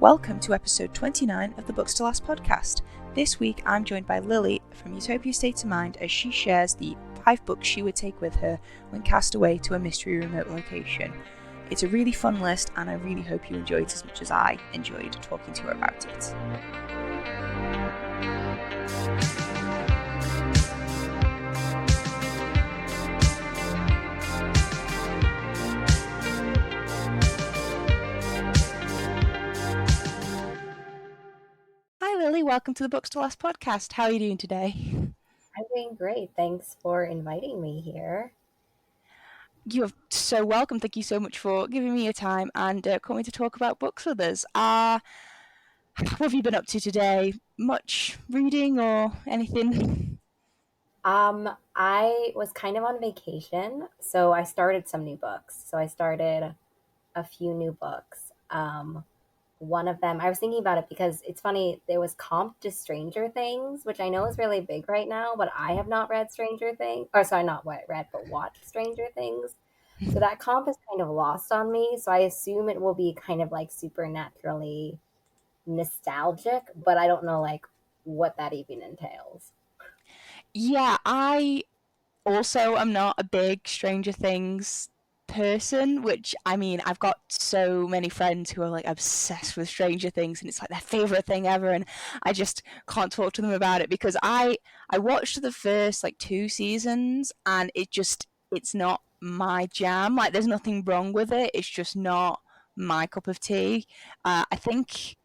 Welcome to episode 29 of the Books to Last podcast. This week I'm joined by Lili from Utopia State of Mind as she shares the 5 books she would take with her when cast away to a mystery remote location. It's a really fun list and I really hope you enjoyed it as much as I enjoyed talking to her about it. Hi Lili, welcome to the Books to Last podcast. How are you doing today? I'm doing great. Thanks for inviting me here. You're so welcome. Thank you so much for giving me your time and coming to talk about books with us. What have you been up to today? Much reading or anything? I was kind of on vacation, so I started some new books. So I started a few new books. One of them, I was thinking about it because it's funny, there was comp to Stranger Things, which I know is really big right now, but I have not read Stranger Things, or sorry, not what read, but watched Stranger Things. So that comp is kind of lost on me. So I assume it will be kind of like supernaturally nostalgic, but I don't know like what that even entails. Yeah, I also am not a big Stranger Things person, which I mean, I've got so many friends who are like obsessed with Stranger Things and it's like their favorite thing ever, and I just can't talk to them about it because I watched the first like 2 seasons and it's not my jam. Like there's nothing wrong with it. It's just not my cup of tea. I think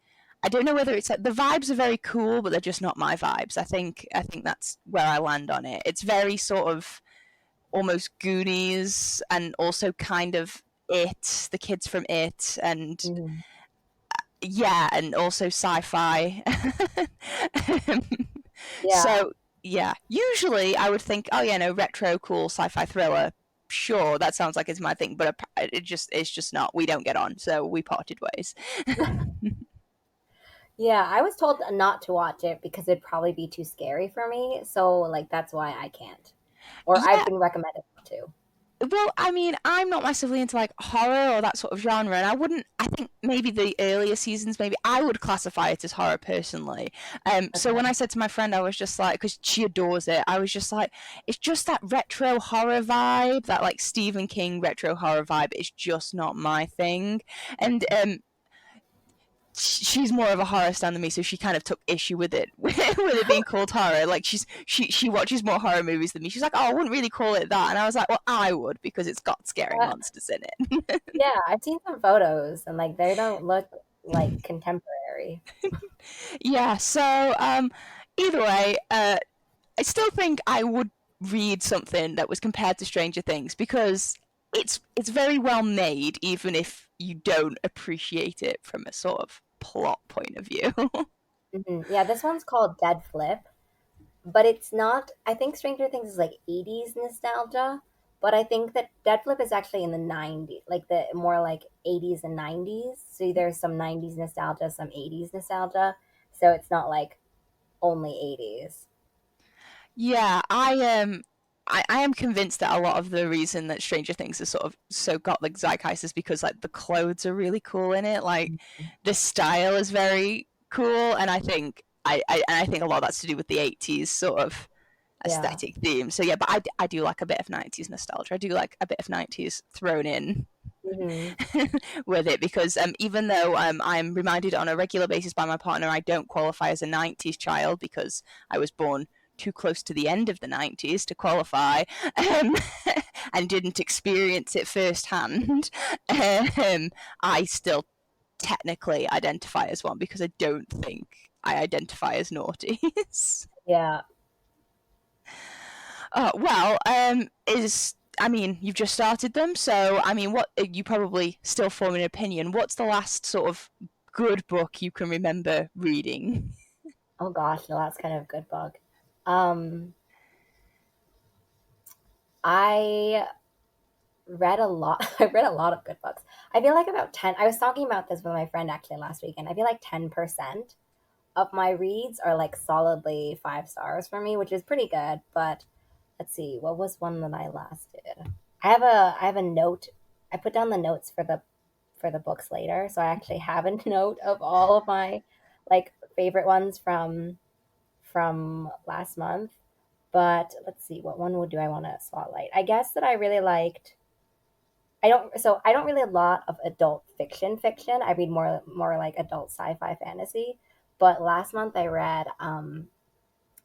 I don't know whether it's like the vibes are very cool, but they're just not my vibes. I think that's where I land on it. It's very sort of almost Goonies and also kind of It, the kids from It, and Mhm. yeah, and also sci-fi. Yeah. So yeah, usually I would think, oh yeah, no, retro, cool sci-fi thriller. Sure, that sounds like it's my thing, but it's just not. We don't get on, so we parted ways. Yeah, I was told not to watch it because it'd probably be too scary for me. So like that's why I can't. Or I've Yeah, been recommended not to. well, I mean, I'm not massively into like horror or that sort of genre, and I wouldn't. I think maybe the earlier seasons, maybe I would classify it as horror personally. So when Okay. I said to my friend, I was just like, because she adores it, I was just like, it's just that retro horror vibe, that like Stephen King retro horror vibe. It's just not my thing, and she's more of a horror stan than me, so she kind of took issue with it with it being called horror. Like she watches more horror movies than me. She's like, oh, I wouldn't really call it that, and I was like, well, I would because it's got scary Uh, monsters in it. yeah, I've seen some photos and like they don't look like contemporary. Yeah. So either way, I still think I would read something that was compared to Stranger Things because it's very well made, even if you don't appreciate it from a sort of plot point of view. Yeah, this one's called Dead Flip, but it's not. I think Stranger Things is like 80s nostalgia, but I think that Dead Flip is actually in the 90s, like the more like 80s and 90s. So there's some 90s nostalgia, some 80s nostalgia. So it's not like only 80s. Yeah, I am convinced that a lot of the reason that Stranger Things is sort of so got the zeitgeist is because like the clothes are really cool in it. Like the style is very cool, and I think a lot of that's to do with the 80s sort of Yeah. aesthetic theme. So yeah, but I do like a bit of 90s nostalgia. I do like a bit of 90s thrown in Hmm. with it because even though I'm reminded on a regular basis by my partner I don't qualify as a 90s child because I was born too close to the end of the 90s to qualify um, and didn't experience it firsthand, I still technically identify as one because I don't think I identify as naughties. Yeah. Well, is I mean, you've just started them, so I mean, what you probably still form an opinion. What's the last sort of good book you can remember reading? Oh gosh, no, that's kind of a good book. Um, I read a lot. I read a lot of good books. I feel like about 10. I was talking about this with my friend actually last weekend. I feel like 10% of my reads are like solidly 5 stars for me, which is pretty good. But let's see, what was one that I last did? I have a note. I put down the notes for the books later. So I actually have a note of all of my like favorite ones from last month. But let's see, what one would do I want to spotlight? I guess that I really liked. I don't read a lot of adult fiction. I read more like adult sci-fi fantasy. But last month I read an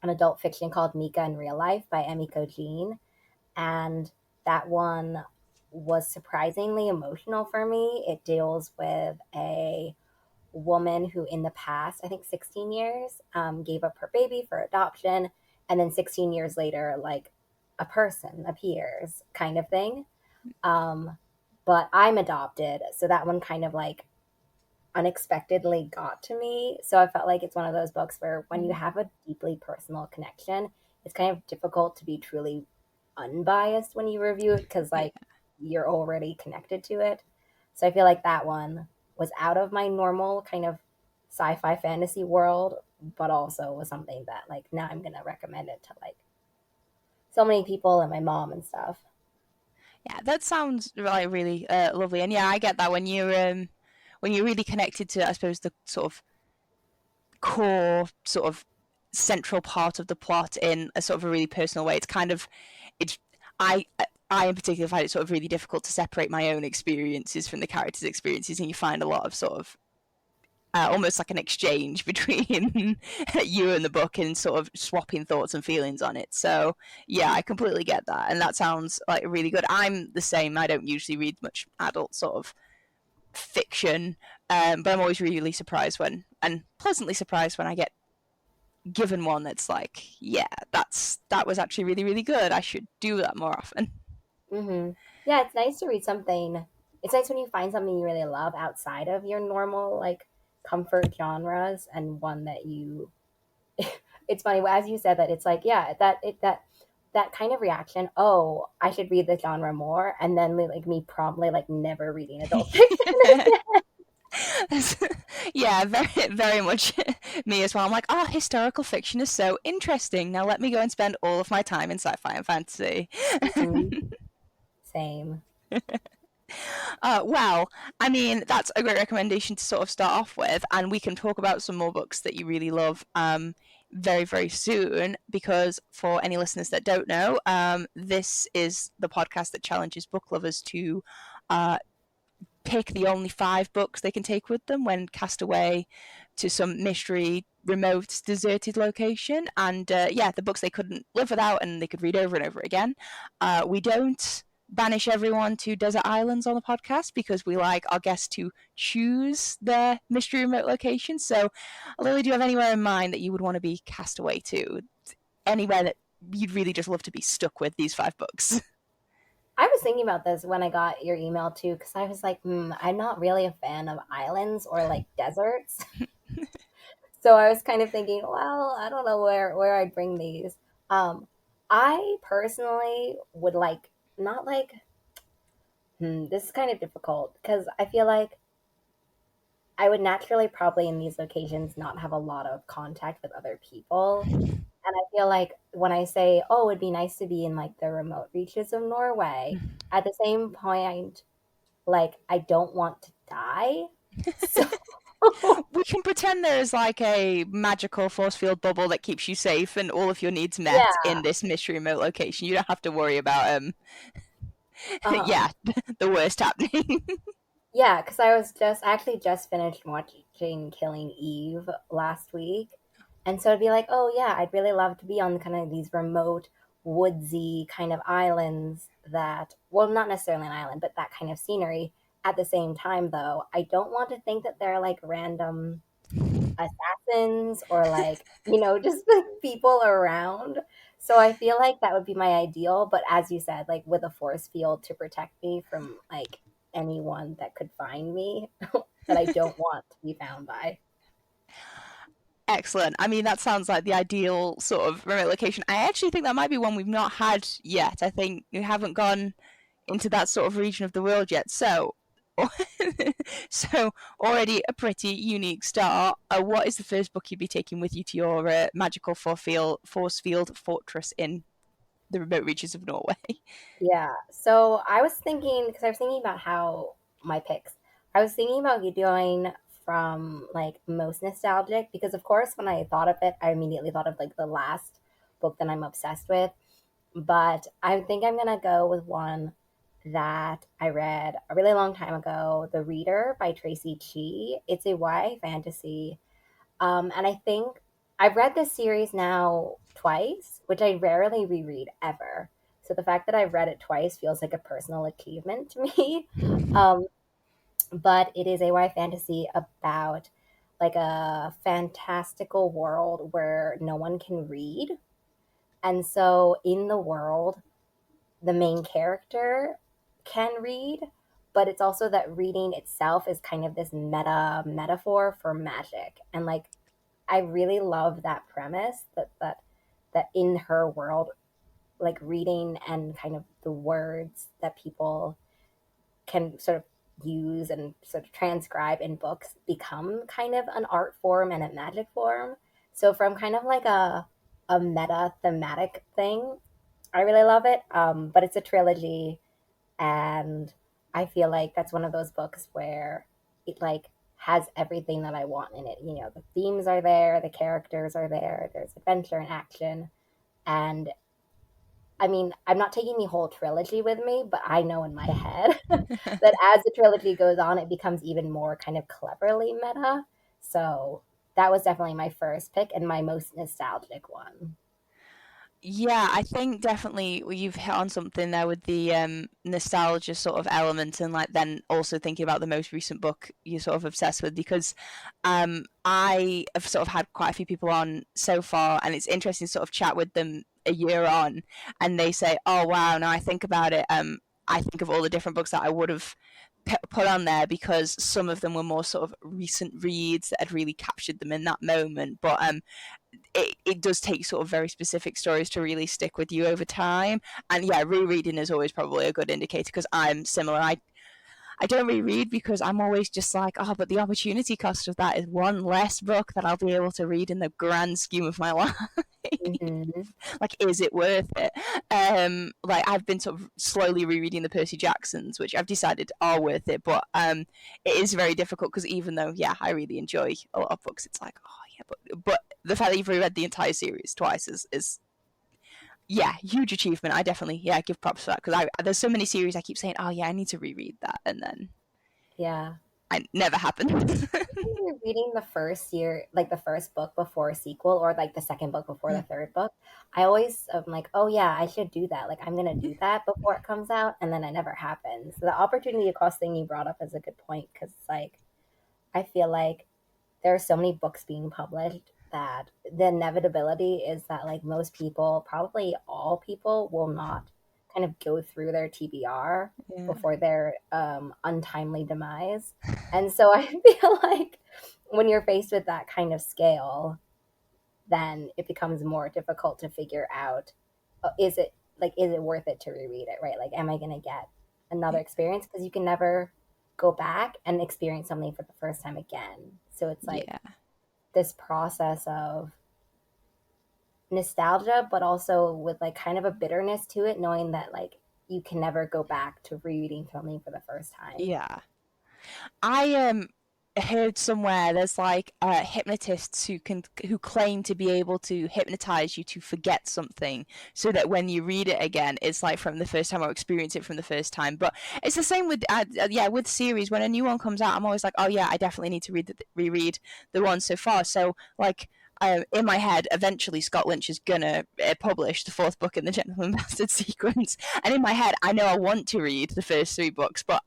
adult fiction called Mika in Real Life by Emiko, and that one was surprisingly emotional for me. It deals with a woman who, in the past, I think 16 years, gave up her baby for adoption, and then 16 years later, like a person appears, kind of thing. Um, but I'm adopted, so that one kind of like unexpectedly got to me. So I felt like it's one of those books where when you have a deeply personal connection, it's kind of difficult to be truly unbiased when you review it because Yeah. like you're already connected to it. So I feel like that one was out of my normal kind of sci-fi fantasy world, but also was something that like now I'm gonna recommend it to like so many people and my mom and stuff. Yeah, that sounds like really lovely. And yeah, I get that when you're really connected to, I suppose, the sort of core sort of central part of the plot in a sort of a really personal way. It's kind of it's I I in particular find it sort of really difficult to separate my own experiences from the characters' experiences, and you find a lot of sort of almost like an exchange between you and the book and sort of swapping thoughts and feelings on it. So yeah, I completely get that, and that sounds like really good. I'm the same. I don't usually read much adult sort of fiction, but I'm always really surprised when and pleasantly surprised when I get given one that's like, yeah, that was actually really good. I should do that more often. Hmm. Yeah, it's nice to read something. It's nice when you find something you really love outside of your normal like comfort genres and one that you. It's funny as you said that it's like yeah that kind of reaction. Oh, I should read this genre more, and then like me promptly like never reading adult fiction again. Yeah, very much me as well. I'm like, oh, historical fiction is so interesting. Now let me go and spend all of my time in sci-fi and fantasy. Mhm. Same. Well, I mean, that's a great recommendation to sort of start off with, and we can talk about some more books that you really love very soon. Because for any listeners that don't know, this is the podcast that challenges book lovers to uh, pick the only 5 books they can take with them when cast away to some mystery, remote, deserted location. And yeah, the books they couldn't live without and they could read over and over again. We don't banish everyone to desert islands on the podcast because we like our guests to choose their mystery remote locations. So, Lily, do you have anywhere in mind that you would want to be cast away to? Anywhere that you'd really just love to be stuck with these 5 books? I was thinking about this when I got your email too, because I was like, I'm not really a fan of islands or like deserts. So I was kind of thinking, well, I don't know where I'd bring these. Um, I personally would like not like this is kind of difficult because I feel like I would naturally probably in these locations not have a lot of contact with other people. And I feel like when I say, oh, it'd be nice to be in like the remote reaches of Norway, at the same point, like I don't want to die. So We can pretend there's like a magical force field bubble that keeps you safe and all of your needs met yeah, in this mystery remote location. You don't have to worry about uh-huh. yeah, the worst happening. Yeah, because I was just I actually just finished watching Killing Eve last week. And so it'd be like, oh yeah, I'd really love to be on kind of these remote, woodsy kind of islands that well, not necessarily an island, but that kind of scenery. At the same time though, I don't want to think that they're like random assassins or like, just like people around. So I feel like that would be my ideal, but as you said, like with a force field to protect me from like anyone that could find me that I don't want to be found by. Excellent. I mean, that sounds like the ideal sort of remote location. I actually think that might be one we've not had yet. I think we haven't gone into that sort of region of the world yet. So, so already a pretty unique start. What is the first book you'd be taking with you to your magical force field fortress in the remote reaches of Norway? Yeah. So I was thinking because I was thinking about how my picks. I was thinking about you doing from like most nostalgic because of course when I thought of it, I immediately thought of like the last book that I'm obsessed with. But I think I'm gonna go with one that I read a really long time ago, The Reader by Traci Chee. It's a YA fantasy. And I think I've read this series now twice, which I rarely reread ever. So the fact that I've read it twice feels like a personal achievement to me. Um, but it is a YA fantasy about like a fantastical world where no one can read. And so in the world, the main character can read, but it's also that reading itself is kind of this metaphor for magic. And like I really love that premise that in her world, like reading and kind of the words that people can sort of use and sort of transcribe in books become kind of an art form and a magic form. So from kind of like a meta thematic thing, I really love it. But it's a trilogy, and I feel like that's one of those books where it like has everything that I want in it. You know, the themes are there, the characters are there, there's adventure and action, and I mean, I'm not taking the whole trilogy with me, but I know in my head that as the trilogy goes on, it becomes even more kind of cleverly meta. So that was definitely my first pick and my most nostalgic one. Yeah, I think definitely you've hit on something there with the nostalgia sort of element, and like then also thinking about the most recent book you're sort of obsessed with, because I have sort of had quite a few people on so far, and it's interesting to sort of chat with them a year on, and they say, "Oh wow, now I think about it, I think of all the different books that I would have put on there because some of them were more sort of recent reads that had really captured them in that moment, but it does take sort of very specific stories to really stick with you over time. And yeah, rereading is always probably a good indicator because I'm similar. I don't reread because I'm always just like, oh, but the opportunity cost of that is one less book that I'll be able to read in the grand scheme of my life. Mm-hmm. Like, is it worth it? Like I've been sort of slowly rereading the Percy Jacksons, which I've decided are worth it, but it is very difficult because even though yeah, I really enjoy a lot of books, it's like oh yeah, but the fact that you've reread the entire series twice is yeah, huge achievement. I definitely yeah give props for that because I there's so many series I keep saying oh yeah I need to reread that and then Yeah. I never happens. When you're reading the first year, like the first book before a sequel, or like the second book before the third book, I always am like, oh yeah, I should do that. Like I'm gonna do that before it comes out, and then it never happens. So the opportunity cost thing you brought up is a good point because like I feel like there are so many books being published that the inevitability is that like most people, probably all people, will not kind of go through their TBR Yeah, before their untimely demise. And so I feel like when you're faced with that kind of scale, then it becomes more difficult to figure out is it is it worth it to reread it, right? Like am I going to get another experience because you can never go back and experience something for the first time again. So it's like yeah. this process of nostalgia but also with like kind of a bitterness to it knowing that like you can never go back to reading something for the first time. Yeah. I heard somewhere there's like hypnotists who claim to be able to hypnotize you to forget something so that when you read it again it's like from the first time or experience it from the first time. But it's the same with yeah with series. When a new one comes out I'm always like oh yeah I definitely need to reread the one so far. So like in my head, eventually Scott Lynch is gonna publish the fourth book in the Gentleman Bastard sequence, and in my head, I know I want to read the first three books, but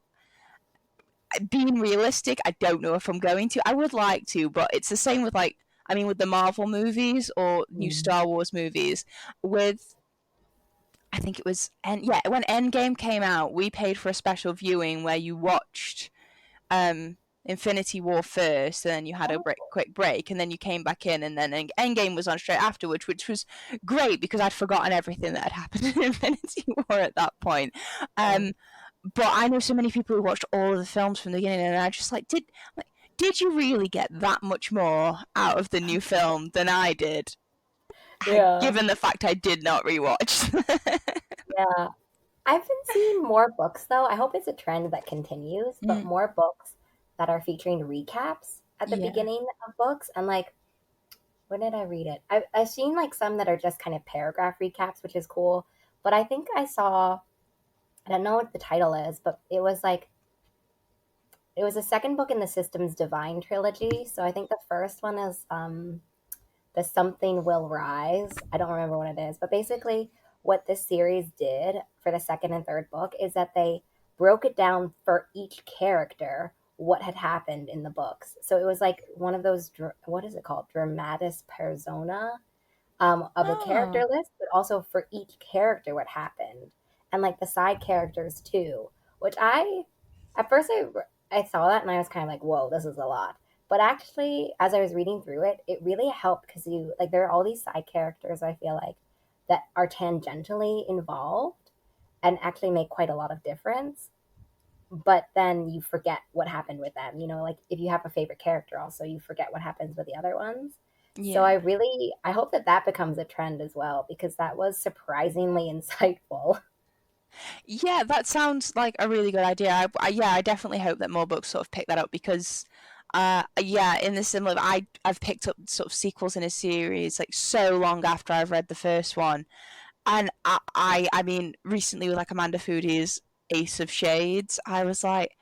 being realistic, I don't know if I'm going to. I would like to, but it's the same with like I mean with the Marvel movies or new Mm. Star Wars movies. With I think it was yeah when Endgame came out, we paid for a special viewing where you watched Infinity War first, and then you had a quick break, and then you came back in, and then Endgame was on straight afterwards, which was great because I'd forgotten everything that had happened in Infinity War at that point. Yeah. Um, but I know so many people who watched all of the films from the beginning, and I just like, did you really get that much more out of the new film than I did? Yeah. Given the fact I did not rewatch. Yeah. I've been seeing more books though. I hope it's a trend that continues, but Mm. more books that are featuring recaps at the Yeah. beginning of books. And like, when did I read it? I've seen like some that are just kind of paragraph recaps, which is cool. But I think I saw, I don't know what the title is, but it was a second book in the Systems Divine trilogy. So I think the first one is the Something Will Rise. I don't remember what it is, but basically, what this series did for the second and third book is that they broke it down for each character what had happened in the books. So it was like one of those, what is it called? Dramatis persona, of the Oh. character list, but also for each character what happened, and like the side characters too. Which at first I saw that and I was kind of like, whoa, this is a lot. But actually, as I was reading through it, it really helped because you like there are all these side characters. I feel like that are tangentially involved and actually make quite a lot of difference. But then you forget what happened with them. You know, like if you have a favorite character, also you forget what happens with the other ones. So Yeah. I hope that that becomes a trend as well because that was surprisingly insightful. Yeah, that sounds like a really good idea. Yeah, I definitely hope that more books sort of pick that up because, yeah, in the similar, I've picked up sort of sequels in a series like so long after I've read the first one, and I mean, recently with like Amanda Foodie's Ace of Shades, I was like,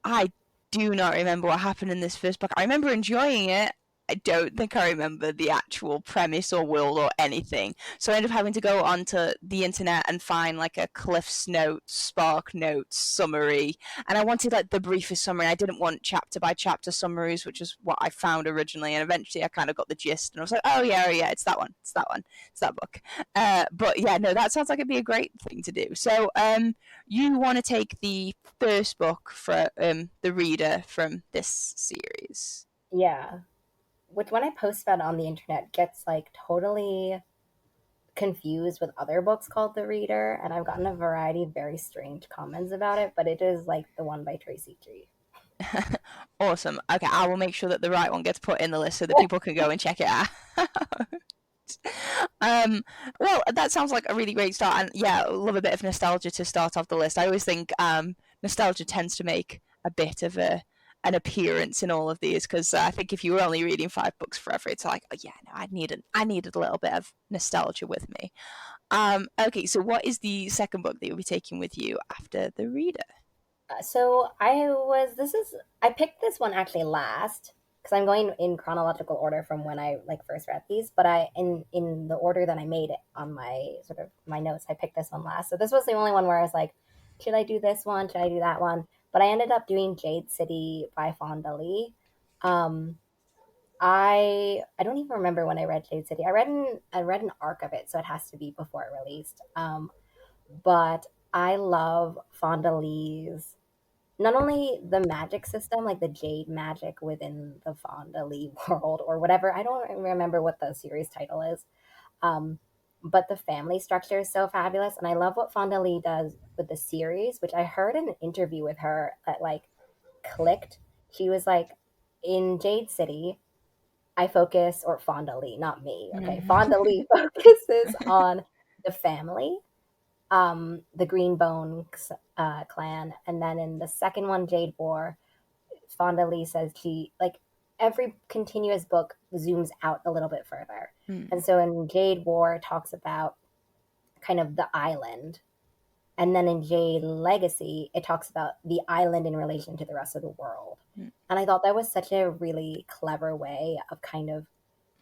I do not remember what happened in this first book. I remember enjoying it. I don't think I remember the actual premise or world or anything. So I ended up having to go onto the internet and find like a Cliff's Notes, Spark Notes summary. And I wanted like the briefest summary. I didn't want chapter by chapter summaries, which is what I found originally. And eventually I kind of got the gist and I was like, oh yeah, it's that one. It's that one. It's that book. But yeah, no, that sounds like it'd be a great thing to do. So you want to take the first book for the reader from this series. Yeah. Which when I post about it on the internet gets like totally confused with other books called The Reader, and I've gotten a variety of very strange comments about it, but it is like the one by Traci. Awesome. Okay, I will make sure that the right one gets put in the list so that people can go and check it out. um, well, that sounds like a really great start, and yeah, I love a bit of nostalgia to start off the list. I always think nostalgia tends to make a bit of an appearance in all of these because I think if you were only reading 5 books forever, it's like, oh yeah, no, I needed a little bit of nostalgia with me. Okay, so what is the second book that you'll be taking with you after the reader? So I picked this one actually last because I'm going in chronological order from when I like first read these, but I in the order that I made it on my sort of my notes, I picked this one last. So this was the only one where I was like, should I do this one? Should I do that one? But I ended up doing Jade City by Fonda Lee. Um, I don't even remember when I read Jade City. I read an arc of it, so it has to be before it released. But I love Fonda Lee's not only the magic system, like the jade magic within the Fonda Lee world or whatever. I don't remember what the series title is. Um, but the family structure is so fabulous, and I love what Fonda Lee does with the series, which I heard in an interview with her that like clicked. She was like, in Jade City, I focus, or Fonda Lee, not me. Okay, Fonda Lee focuses on the family, the Greenbone clan, and then in the second one, Jade War, Fonda Lee says she like every continuous book zooms out a little bit further, and so in Jade War it talks about kind of the island, and then in Jade Legacy it talks about the island in relation to the rest of the world. And I thought that was such a really clever way of kind of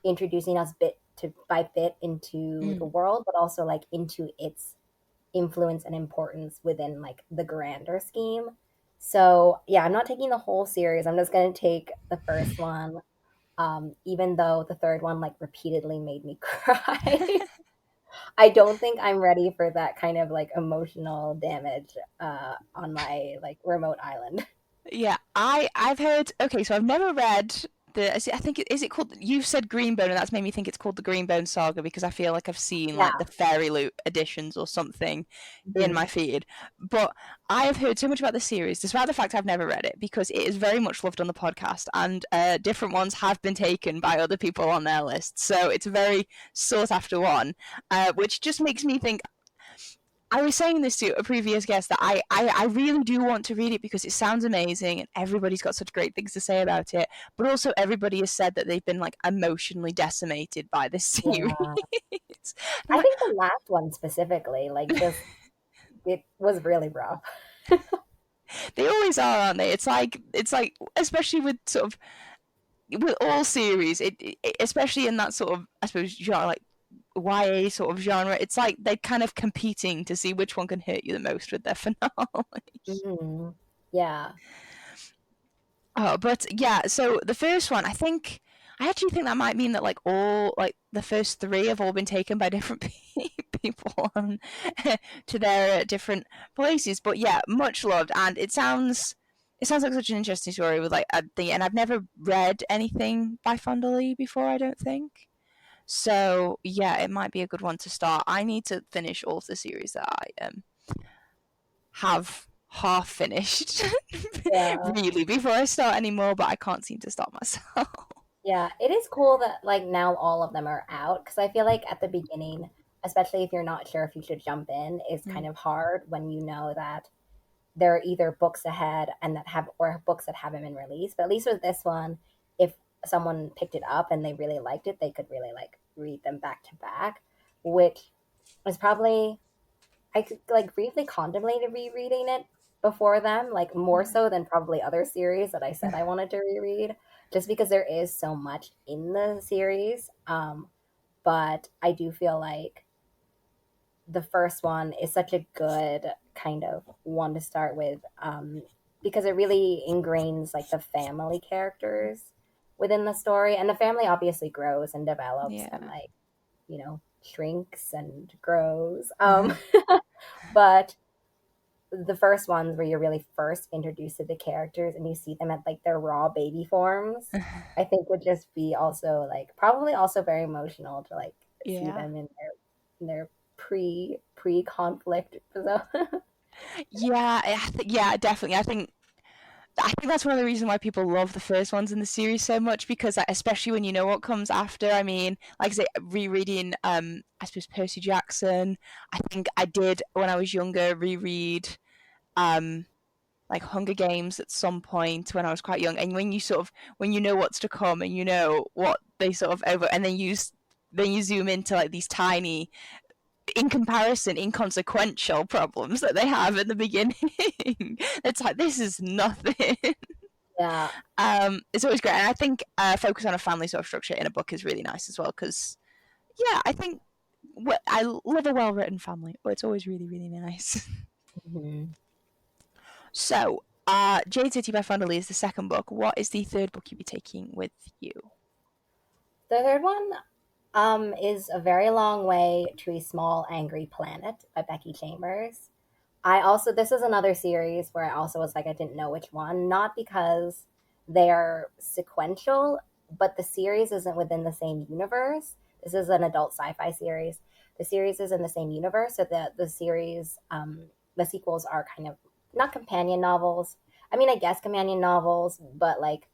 introducing us bit to by bit into the world, but also like into its influence and importance within like the grander scheme. So yeah, I'm not taking the whole series. I'm just gonna take the first one. Even though the third one like repeatedly made me cry. I don't think I'm ready for that kind of like emotional damage on my like remote island. Yeah, I've heard. Okay, so I've never read the. I think is it called? You said Greenbone, and that's made me think it's called the Greenbone Saga because I feel like I've seen Yeah. like the Fairy Loot editions or something in Mhm. my feed. But I have heard so much about the series, despite the fact I've never read it, because it is very much loved on the podcast, and different ones have been taken by other people on their list. So it's a very sought after one, which just makes me think I was saying this to a previous guest that I really do want to read it because it sounds amazing and everybody's got such great things to say about it. But also, everybody has said that they've been like emotionally decimated by this series. Yeah. I'm I like, think the last one specifically, like, just it was really rough. they always are, aren't they? It's like especially with sort of with all series, especially in that sort of I suppose genre like YA sort of genre, it's like they're kind of competing to see which one can hurt you the most with their finale. Hmm. Yeah. Oh, but yeah, so the first one, I actually think that might mean that like all like the first three have all been taken by different people to their different places. But yeah, much loved, and it sounds like such an interesting story with like a thing, and I've never read anything by Fonda before. I don't think. So yeah, it might be a good one to start. I need to finish all of the series that I have half finished Yeah. really before I start anymore, but I can't seem to stop myself. Yeah, it is cool that like now all of them are out because I feel like at the beginning, especially if you're not sure if you should jump in, is kind Mm. of hard when you know that there are either books ahead and that have or books that haven't been released. But at least with this one, if someone picked it up and they really liked it, they could really like read them back to back, which was probably I could like briefly contemplated rereading it before them, like more so than probably other series that I said I wanted to reread, just because there is so much in the series. But I do feel like the first one is such a good kind of one to start with, because it really ingrains like the family characters within the story, and the family obviously grows and develops and Yeah. like shrinks and grows. But the first ones where you're really first introduced to the characters and you see them at like their raw baby forms, I think would just be also like probably also very emotional to like see Yeah. them in their pre conflict. So Yeah, yeah, definitely. I think that's one of the reasons why people love the first ones in the series so much because like, especially when you know what comes after. I mean, like I say, rereading I suppose Percy Jackson. I think I did when I was younger reread um like Hunger Games at some point when I was quite young. And when you sort of when you know what's to come and you know what they sort of over and then you zoom into like these tiny in comparison inconsequential problems that they have in the beginning. It's like this is nothing. yeah, It's always great, and I think focus on a family sort of structure in a book is really nice as well because yeah, I think I love a well written family. Oh, it's always really really nice. mhm. So, Jade City by Fonda is the second book. What is the third book you'll be taking with you? The third one is A Very Long Way to a Small Angry Planet by Becky Chambers. I also this is another series where I also was like I didn't know which one, not because they're sequential, but the series isn't within the same universe. This is an adult sci-fi series. The series is in the same universe, so the series the sequels are kind of not companion novels. I mean, I guess companion novels, but like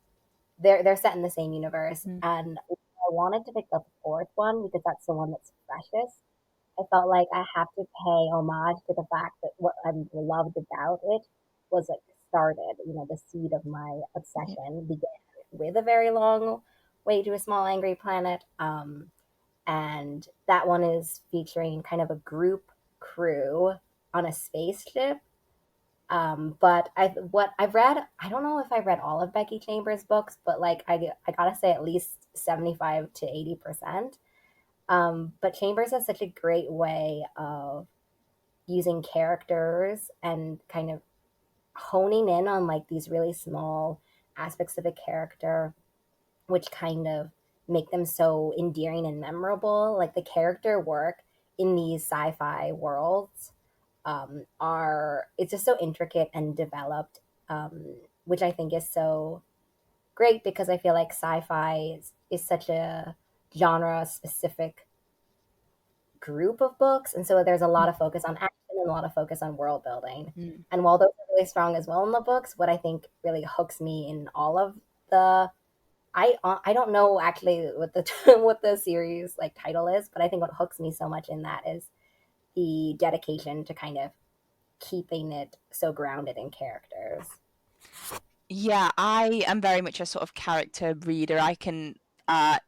they're set in the same universe. Mm. And I wanted to pick the fourth one because that's the one that's freshest. I felt like I have to pay homage to the fact that what I loved about it was like started, the seed of my Yeah. obsession began with A Very Long Way to a Small Angry Planet. And that one is featuring kind of a group crew on a spaceship. But what I've read, I don't know if I read all of Becky Chambers' books, but like I gotta say at least 75 to 80%. But Chambers has such a great way of using characters and kind of honing in on like these really small aspects of a character, which kind of make them so endearing and memorable. Like the character work in these sci-fi worlds are it's just so intricate and developed, which I think is so great because I feel like sci-fi is such a genre specific group of books, and so there's a lot of focus on action and a lot of focus on world building. Mm. And while those are really strong as well in the books, what I think really hooks me in all of the I don't know actually what the what the series like title is, but I think what hooks me so much in that is the dedication to kind of keeping it so grounded in characters. Yeah, I am very much a sort of character reader. I can I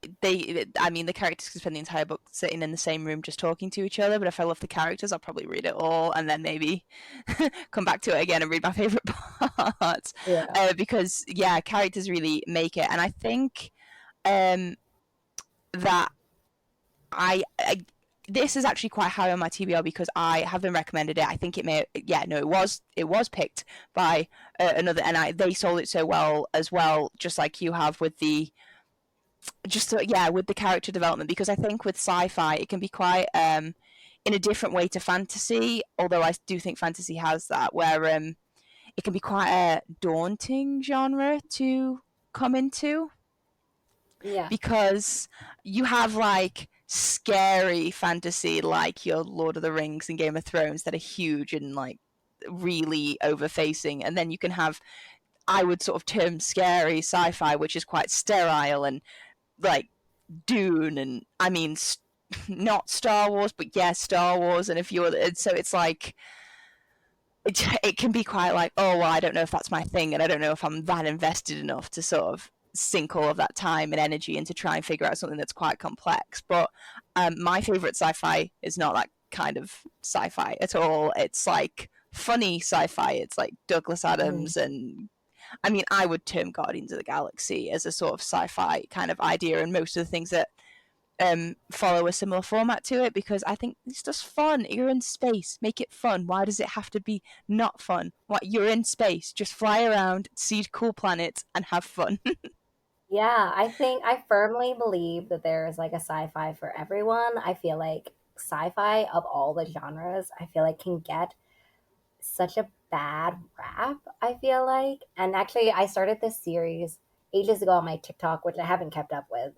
mean the characters can spend the entire book sitting in the same room just talking to each other, but if I love the characters, I'll probably read it all and then maybe come back to it again and read my favorite parts. Yeah. Because yeah, characters really make it, and I think um that I this is actually quite high on my TBR because I have been recommended it. I think it may, yeah, no, it was picked by another, and they sold it so well as well, just like you have with the yeah, with the character development, because I think with sci-fi it can be quite in a different way to fantasy, although I do think fantasy has that where it can be quite a daunting genre to come into Yeah. because you have like scary fantasy like your Lord of the Rings and Game of Thrones that are huge and like really overfacing, and then you can have, I would sort of term scary sci-fi, which is quite sterile and like Dune and I mean not Star Wars, but yeah, Star Wars, and if you're so it's like it can be quite like, oh, well, I don't know if that's my thing, and I don't know if I'm that invested enough to sort of sink all of that time and energy into try and figure out something that's quite complex. But my favorite sci-fi is not that kind of sci-fi at all. It's like funny sci-fi. It's like Douglas Mhm. Adams, and I mean, I would term Guardians of the Galaxy as a sort of sci-fi kind of idea, and most of the things that follow a similar format to it, because I think it's just fun. You're in space, make it fun. Why does it have to be not fun? What, you're in space, just fly around, see cool planets, and have fun. Yeah, I think I firmly believe that there is like a sci-fi for everyone. I feel like sci-fi of all the genres, I feel like can get such a bad rap, I feel like. And actually I started this series ages ago on my TikTok, which I haven't kept up with,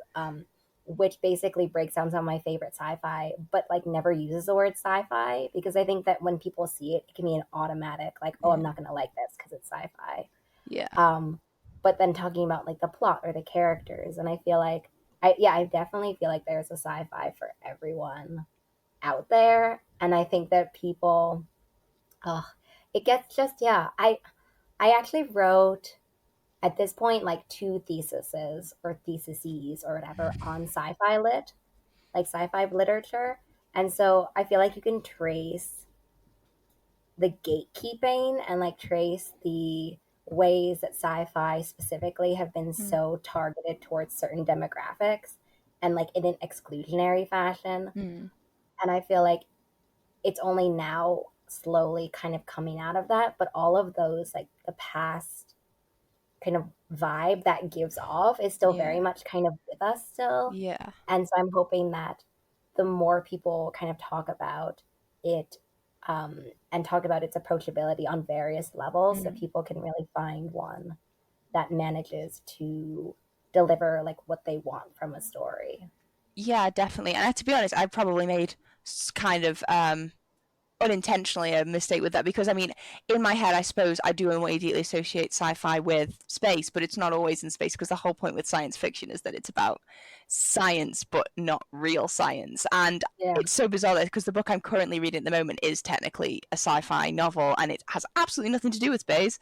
which basically breaks down some of my favorite sci-fi, but like never uses the word sci-fi because I think that when people see it, it can be an automatic like, oh, I'm Yeah. not gonna like this because it's sci-fi. Yeah. um but then talking about like the plot or the characters, and I feel like I definitely feel like there's a sci-fi for everyone out there, and I think that people, oh, it gets just, yeah, I actually wrote at this point like two theses or theses or whatever on sci-fi lit, like sci-fi literature. And so I feel like you can trace the gatekeeping and like trace the ways that sci-fi specifically have been Mm. so targeted towards certain demographics and like in an exclusionary fashion. Mm. And I feel like it's only now slowly kind of coming out of that, but all of those like the past kind of vibe that gives off is still Yeah. very much kind of with us still. Yeah. And so I'm hoping that the more people kind of talk about it, and talk about its approachability on various levels, that Mm. people can really find one that manages to deliver like what they want from a story. Yeah, definitely. And to be honest, I've probably made kind of unintentionally a mistake with that, because I mean, in my head, I suppose I do immediately associate sci-fi with space, but it's not always in space, because the whole point with science fiction is that it's about science but not real science. And Yeah. it's so bizarre because the book I'm currently reading at the moment is technically a sci-fi novel, and it has absolutely nothing to do with space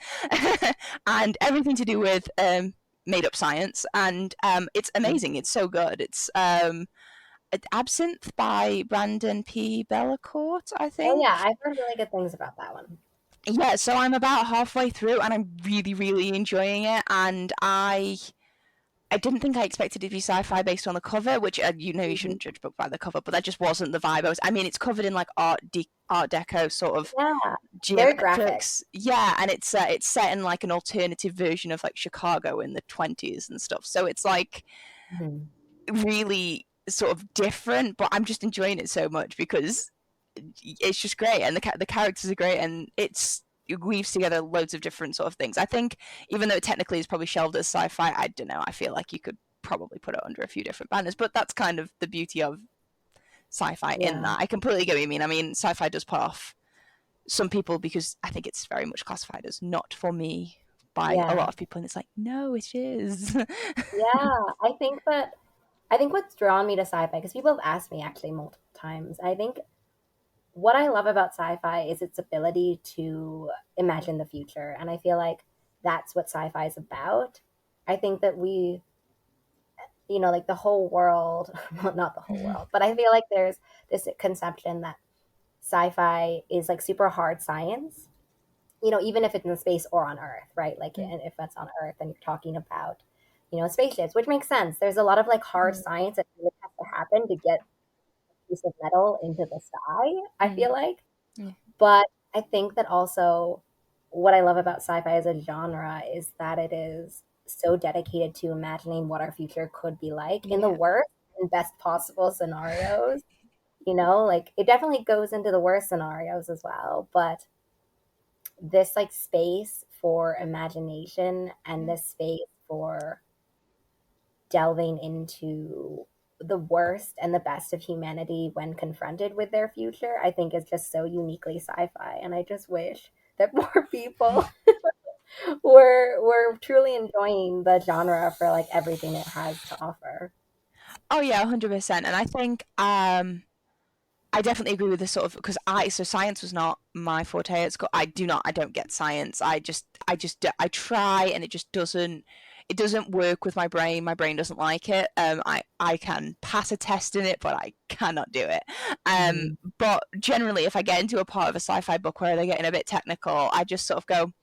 and everything to do with made up science, and it's amazing. It's so good. It's Absinthe by Brandon P. Bellacourt, I Oh yeah, think. I've heard really good things about that one. Yeah, so I'm about halfway through and I'm really, really enjoying it. And I didn't think I expected it to be sci-fi based on the cover, which you Mhm. shouldn't judge a book by the cover, but that just wasn't the vibe. I mean, it's covered in like Art Deco sort of Yeah, very graphic. geometrics, yeah, and it's set in like an alternative version of like Chicago in the 20s and stuff. So it's like Mhm. really sort of different, but I'm just enjoying it so much because it's just great, and the characters are great, and it weaves together loads of different sort of things. I think even though it technically is probably shelved as sci-fi, I don't know. I feel like you could probably put it under a few different banners, but that's kind of the beauty of sci-fi in Yeah, that. I completely get what you mean. I mean, sci-fi does put off some people because I think it's very much classified as not for me by a yeah, lot of people, and it's like, no, it is. yeah. I think what's drawn me to sci-fi, because people have asked me actually multiple times. I think what I love about sci-fi is its ability to imagine the future, and I feel like that's what sci-fi is about. I think that we, like the whole world, well, not the whole world, but I feel like there's this conception that sci-fi is like super hard science, even if it's in space or on Earth, right? Like, and if that's on Earth, then you're talking about, spaceships, which makes sense. There's a lot of like hard science that really has to happen to get a piece of metal into the sky, I feel like. But I think that also what I love about sci-fi as a genre is that it is so dedicated to imagining what our future could be like in the worst and best possible scenarios. Like it definitely goes into the worst scenarios as well, but this like space for imagination and this space for delving into the worst and the best of humanity when confronted with their future, I think is just so uniquely sci-fi. And I just wish that more people were truly enjoying the genre for like everything it has to offer. Oh yeah, 100%. And I think I definitely agree with this sort of because so science was not my forte at school. I don't get science. I try and it doesn't work with my brain. My brain doesn't like it. I can pass a test in it, but I cannot do it. Mhm. But generally, if I get into a part of a sci-fi book where they're getting a bit technical, I just sort of go,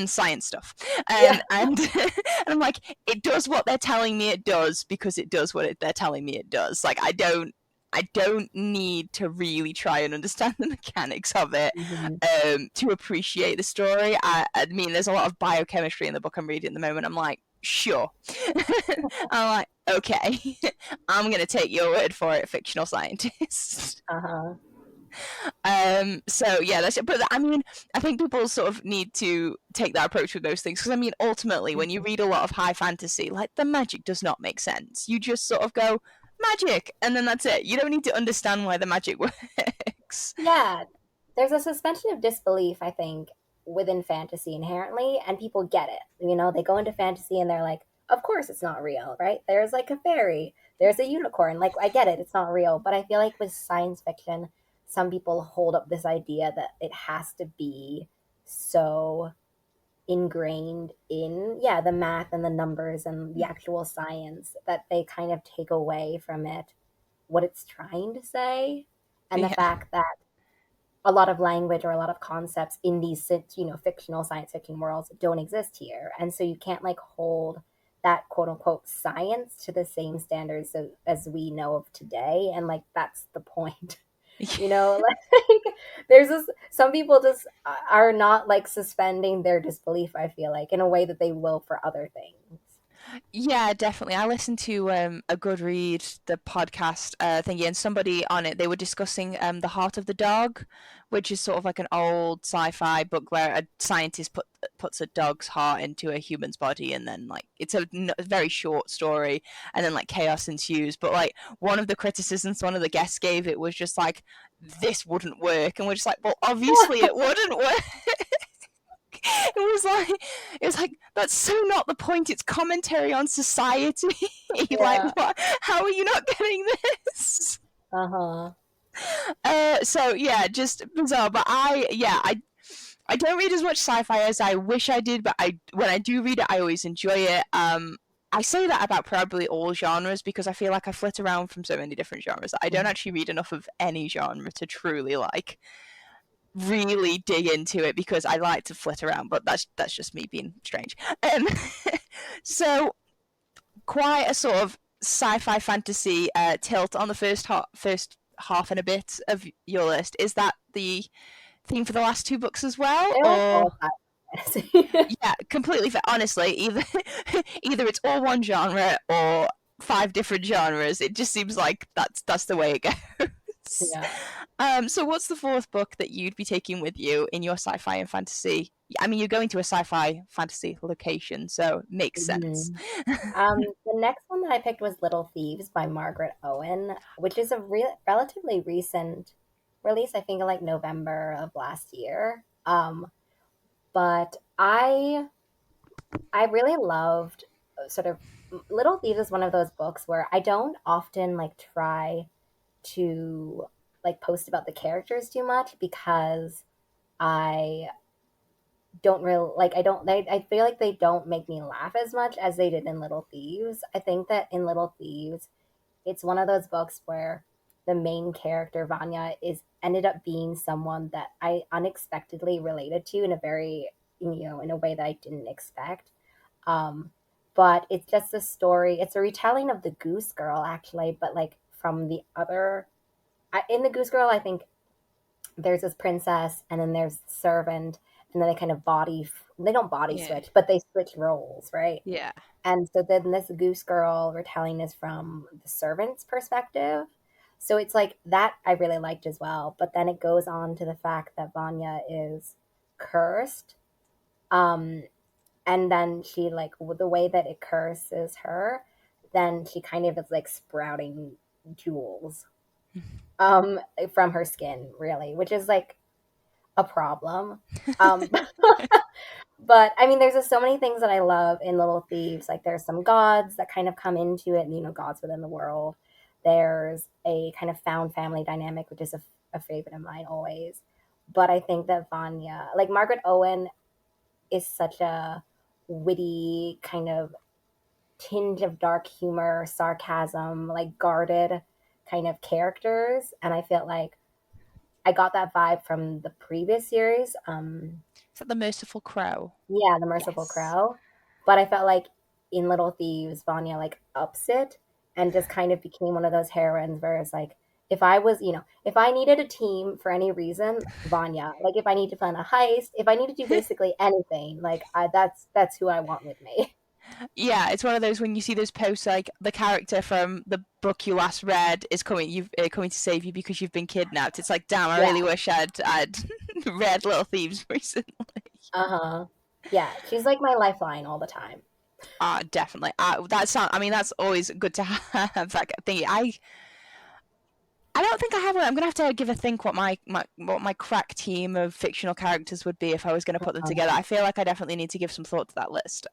science stuff. Yeah. And and I'm like, it does what they're telling me it does because it does what they're telling me it does. Like I don't need to really try and understand the mechanics of it Mhm. to appreciate the story. I mean, there's a lot of biochemistry in the book I'm reading at the moment. I'm like, sure. I'm like, okay, I'm going to take your word for it, fictional scientist. Uh-huh. So yeah, but I mean, I think people sort of need to take that approach with those things because I mean, ultimately, when you read a lot of high fantasy, like the magic does not make sense. You just sort of go magic, and then that's it. You don't need to understand why the magic works. Yeah, there's a suspension of disbelief, I think, within fantasy inherently, and people get it. They go into fantasy and they're like, of course it's not real, right? There's like a fairy, there's a unicorn. Like, I get it, it's not real. But I feel like with science fiction, some people hold up this idea that it has to be so ingrained in, yeah, the math and the numbers and the actual science that they kind of take away from it what it's trying to say. And the Yeah, fact that a lot of language or a lot of concepts in these fictional science fiction worlds don't exist here, and so you can't like hold that quote unquote science to the same standards as we know of today, and like that's the point. Like there's this, some people just are not like suspending their disbelief, I feel like, in a way that they will for other things. yeah, definitely. I listened to a Good Read, the podcast thingy, and somebody on it, they were discussing The Heart of the Dog, which is sort of like an old sci-fi book where a scientist puts a dog's heart into a human's body, and then like it's a very short story, and then like chaos ensues. But like one of the criticisms one of the guests gave it was just like this wouldn't work, and we're just like, well, obviously it wouldn't work. It was like that's so not the point. It's commentary on society. Like Yeah. what? How are you not getting this? Uh-huh. So yeah, just bizarre. But I don't read as much sci-fi as I wish I did. But when I do read it, I always enjoy it. I say that about probably all genres because I feel like I flit around from so many different genres that I don't actually read enough of any genre to truly like really dig into it because I like to flit around, but that's just me being strange. Um, so quite a sort of sci-fi fantasy tilt on the first half and a bit of your list. Is that the theme for the last two books as well, They're like or? all fantasy. Yeah, completely fair. Honestly, either it's all one genre or five different genres. It just seems like that's the way it goes. Yeah. So what's the fourth book that you'd be taking with you in your sci-fi and fantasy? I mean, you're going to a sci-fi fantasy location, so it makes sense. Mhm. The next one that I picked was Little Thieves by Margaret Owen, which is a relatively recent release, I think like November of last year. But I really loved sort of Little Thieves is one of those books where I don't often like try to like post about the characters too much because I don't really like I feel like they don't make me laugh as much as they did in Little Thieves. I think that in Little Thieves, it's one of those books where the main character Vanya is ended up being someone that I unexpectedly related to in a very, in a way that I didn't expect. Um, but it's just a story. It's a retelling of the Goose Girl, actually, but like from the other. In the Goose Girl, I think there's this princess, and then there's the servant, and then they kind of they don't body Yeah. switch, but they switch roles, right? Yeah. And so then this Goose Girl retelling is from the servant's perspective. So it's like that I really liked as well. But then it goes on to the fact that Vanya is cursed. Um, and then she like the way that it curses her, then she kind of is like sprouting jewels um from her skin, really, which is like a problem. Um but I mean, there's just so many things that I love in Little Thieves. Like there's some gods that kind of come into it, gods within the world. There's a kind of found family dynamic, which is a favorite of mine always. But I think that Vanya, like Margaret Owen, is such a witty kind of tinge of dark humor, sarcasm, like guarded kind of characters. And I feel like I got that vibe from the previous series. Is that the Merciful Crow? Yeah, the Merciful Yes. Crow. But I felt like in Little Thieves, Vanya like ups it and just kind of became one of those heroines where it's like, if I was, if I needed a team for any reason, Vanya. Like if I need to plan a heist, if I need to do basically anything, like that's who I want with me. Yeah, it's one of those when you see those posts like the character from the book you last read is coming to save you because you've been kidnapped. It's like, damn, I Yeah. really wish I'd read Little Thieves recently. Uh-huh. Yeah, she's like my lifeline all the time. Definitely. That sound. I mean, that's always good to have that thing. I don't think I have one. I'm gonna have to give a think what my crack team of fictional characters would be if I was gonna put them together. I feel like I definitely need to give some thought to that list.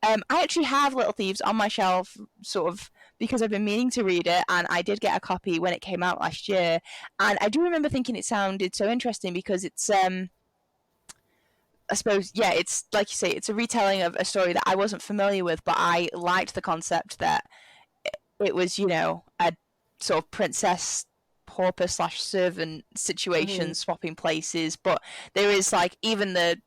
I actually have Little Thieves on my shelf, sort of because I've been meaning to read it, and I did get a copy when it came out last year. And I do remember thinking it sounded so interesting because it's I suppose, yeah, it's like you say, it's a retelling of a story that I wasn't familiar with, but I liked the concept that it was, a sort of princess pauper slash servant Hmm. situation, swapping places. But there is like even the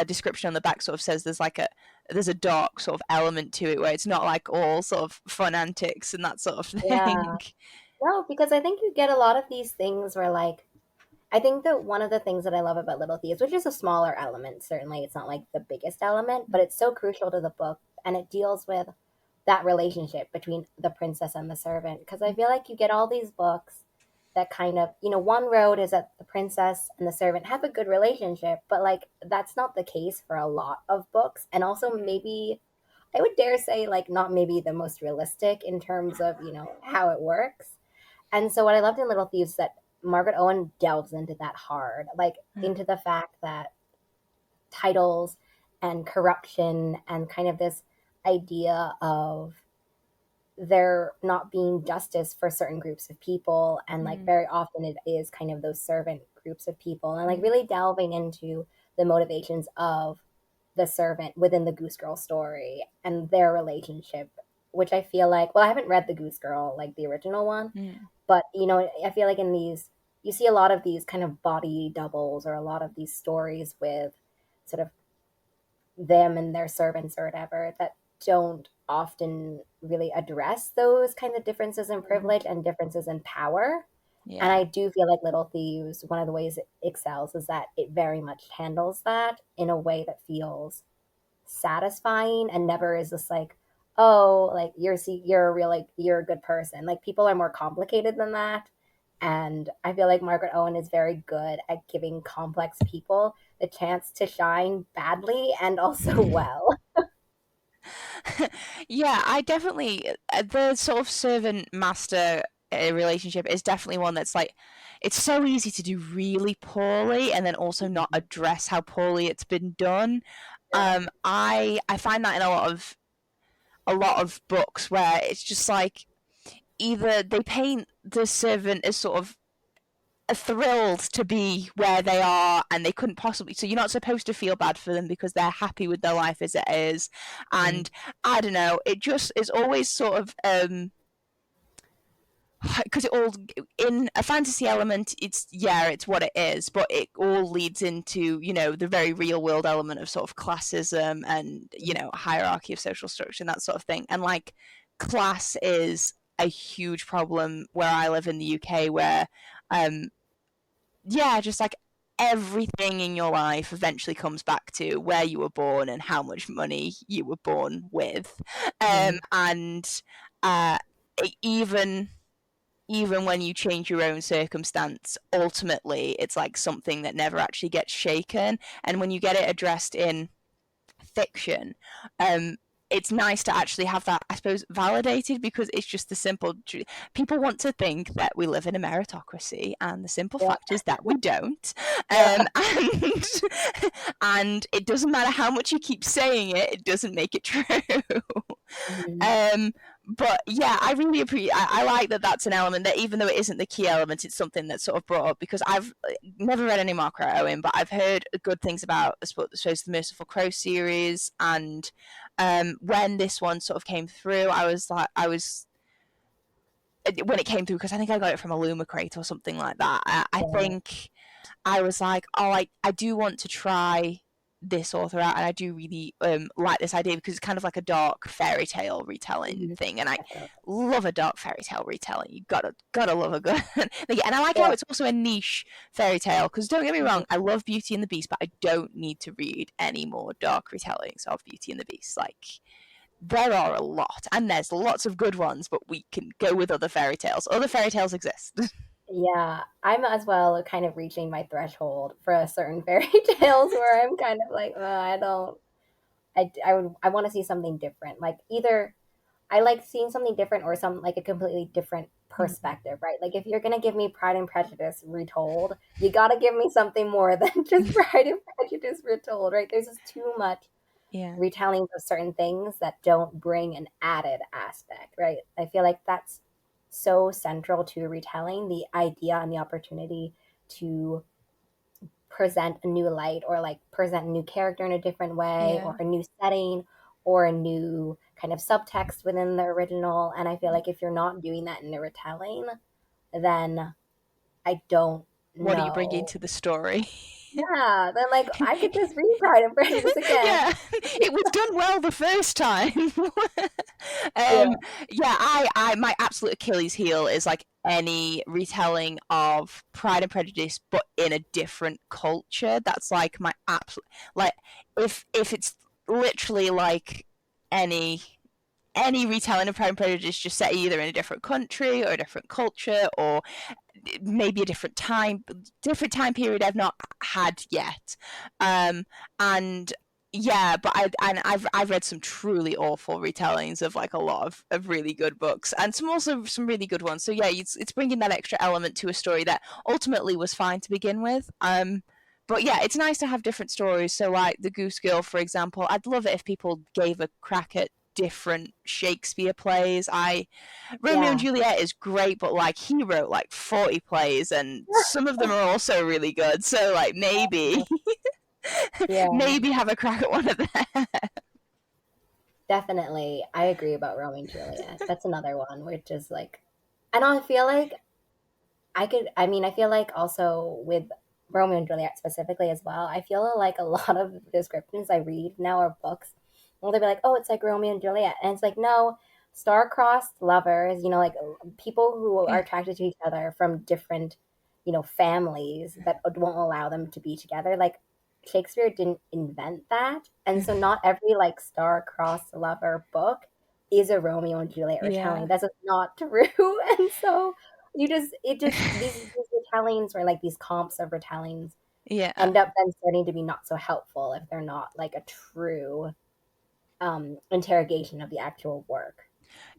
description on the back sort of says there's a dark sort of element to it where it's not like all sort of fun antics and that sort of thing. Yeah. No, because I think you get a lot of these things where like I think that one of the things that I love about Little Thieves, which is a smaller element, certainly it's not like the biggest element, but it's so crucial to the book and it deals with that relationship between the princess and the servant. Because I feel like you get all these books that kind of, one road is that the princess and the servant have a good relationship, but like that's not the case for a lot of books. And also, maybe I would dare say, like, not maybe the most realistic in terms of, how it works. And so what I loved in Little Thieves is that Margaret Owen delves into that hard, like into the fact that titles and corruption and kind of this idea of there not being justice for certain groups of people, and like very often it is kind of those servant groups of people, and like really delving into the motivations of the servant within the Goose Girl story and their relationship, which I feel like, well, I haven't read the Goose Girl, like the original one, Mm. but I feel like in these you see a lot of these kind of body doubles or a lot of these stories with sort of them and their servants or whatever that don't often really address those kinds of differences in privilege and differences in power. And Yeah. I do feel like Little Thieves, one of the ways it excels is that it very much handles that in a way that feels satisfying and never is just like, oh, like you're a real, like you're a good person. Like people are more complicated than that. And I feel like Margaret Owen is very good at giving complex people the chance to shine badly and also well. Yeah, I definitely the sort of servant master relationship is definitely one that's like it's so easy to do really poorly and then also not address how poorly it's been done. Yeah. I find that in a lot of books where it's just like either they paint the servant as sort of are thrilled to be where they are, and they couldn't possibly, so you're not supposed to feel bad for them because they're happy with their life as it is. And I don't know, it just is always sort of because it all, in a fantasy element, it's what it is, but it all leads into, the very real world element of sort of classism and, hierarchy of social structure and that sort of thing. And like, class is a huge problem where I live in the UK, where just like everything in your life eventually comes back to where you were born and how much money you were born with. And even when you change your own circumstance, ultimately it's like something that never actually gets shaken. And when you get it addressed in fiction, it's nice to actually have that, I suppose, validated, because it's just the simple truth. People want to think that we live in a meritocracy, and the simple fact is that we don't. And and it doesn't matter how much you keep saying it, it doesn't make it true. But yeah, I really appreciate. I like that that's an element that, even though it isn't the key element, it's something that's sort of brought up, because I've never read any Margaret Owen, but I've heard good things about, I suppose, the Merciful Crow series. And when this one sort of came through, when it came through, because I think I got it from a Luma crate or something like that. I think I was like, oh, I do want to try this author out, and I do really like this idea, because it's kind of like a dark fairy tale retelling thing, and I love a dark fairy tale retelling. You gotta love a good and I like how it's also a niche fairy tale, because don't get me wrong, I love Beauty and the Beast, but I don't need to read any more dark retellings of Beauty and the Beast. Like, there are a lot, and there's lots of good ones, but we can go with other fairy tales. Other fairy tales exist. Yeah, I'm as well kind of reaching my threshold for a certain fairy tales where I'm kind of like, I want to see something different. Like, either I like seeing something different, or some like a completely different perspective, right? Like, if you're gonna give me Pride and Prejudice retold, you gotta give me something more than just Pride and Prejudice retold, right? There's just too much retellings of certain things that don't bring an added aspect, right? I feel like that's so central to retelling, the idea and the opportunity to present a new light, or like present a new character in a different way, or a new setting, or a new kind of subtext within the original. And I feel like if you're not doing that in a retelling, then I don't know. What are you bringing to the story? Yeah, then like I could just read Pride and Prejudice again. Yeah, it was done well the first time. I my absolute Achilles heel is like any retelling of Pride and Prejudice, but in a different culture. That's like my absolute, like, if it's literally like any retelling of Pride and Prejudice, just set either in a different country or a different culture, or maybe a different time period I've not had yet. And yeah, but I've read some truly awful retellings of like a lot of really good books, and some really good ones. So yeah, it's bringing that extra element to a story that ultimately was fine to begin with. But yeah, it's nice to have different stories. So like the Goose Girl, for example, I'd love it if people gave a crack at different Shakespeare plays. Romeo and Juliet is great, but like he wrote like 40 plays, and some of them are also really good. So like maybe maybe have a crack at one of them. Definitely, I agree about Romeo and Juliet. That's another one, which is like, and I feel like I feel like also with Romeo and Juliet specifically as well, I feel like a lot of the descriptions I read now are books. Well, they'll be like, oh, it's like Romeo and Juliet. And it's like, no, star-crossed lovers, like people who are attracted to each other from different, families that won't allow them to be together. Like, Shakespeare didn't invent that. And so not every like star-crossed lover book is a Romeo and Juliet retelling. That's just not true. And so these retellings, or like these comps of retellings, end up then starting to be not so helpful if they're not like a true interrogation of the actual work.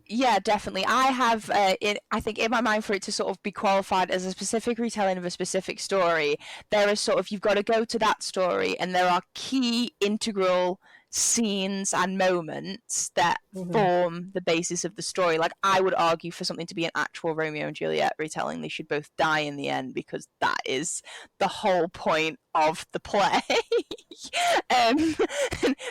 Yeah, definitely. I have I think in my mind, for it to sort of be qualified as a specific retelling of a specific story, there is sort of, you've got to go to that story, and there are key integral scenes and moments that Mm-hmm. form the basis of the story. Like, I would argue for something to be an actual Romeo and Juliet retelling, they should both die in the end, because that is the whole point of the play. um,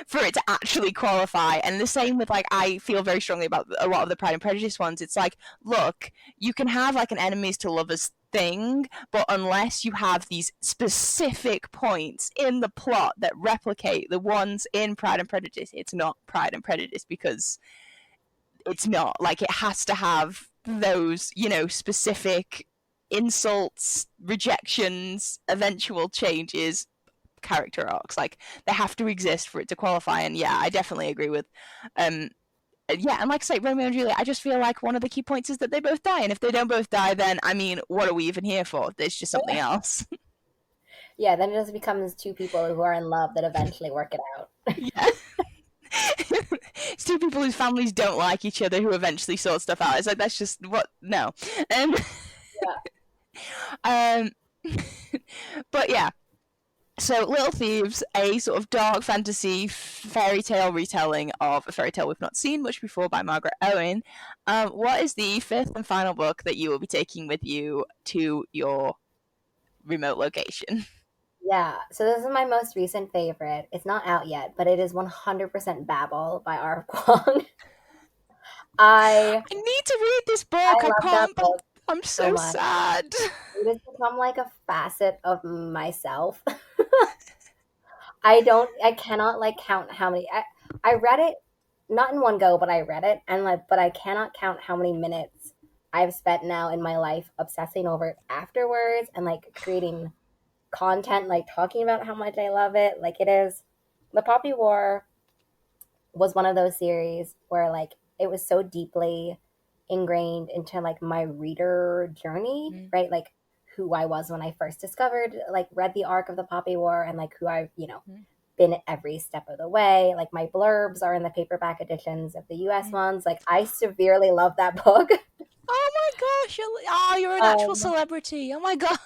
for it to actually qualify. And the same with, like, I feel very strongly about a lot of the Pride and Prejudice ones. It's like, look, you can have like an enemies to lovers thing, but unless you have these specific points in the plot that replicate the ones in Pride and Prejudice, it's not Pride and Prejudice, because it's not. Like, it has to have those, specific insults, rejections, eventual changes, character arcs. Like, they have to exist for it to qualify. And yeah, I definitely agree with yeah, and like I say, Romeo and Juliet, I just feel like one of the key points is that they both die, and if they don't both die, then I mean, what are we even here for? There's just something else. Yeah, then it just becomes two people who are in love that eventually work it out. Yeah. It's two people whose families don't like each other who eventually sort stuff out. It's like, that's just what, no. Um, um but yeah, so Little Thieves, a sort of dark fantasy fairy tale retelling of a fairy tale we've not seen much before by Margaret Owen. What is the fifth and final book that you will be taking with you to your remote location? Yeah, so this is my most recent favorite. It's not out yet, but it is 100% Babel by R. Kwong. I I need to read this I book. I love that can't. book I'm so so much. sad. It has become like a facet of myself. I cannot like count how many I read it not in one go, but I read it and like but I cannot count how many minutes I've spent now in my life obsessing over it afterwards and like creating content, like talking about how much I love it. Like it is The Poppy War was one of those series where like it was so deeply ingrained into like my reader journey, Mm. right? Like who I was when I first discovered, like read the arc of the Poppy War and like who I've, been at every step of the way. Like my blurbs are in the paperback editions of the US ones. Like I severely love that book. Oh my gosh! You're an actual Um, celebrity. Oh my god.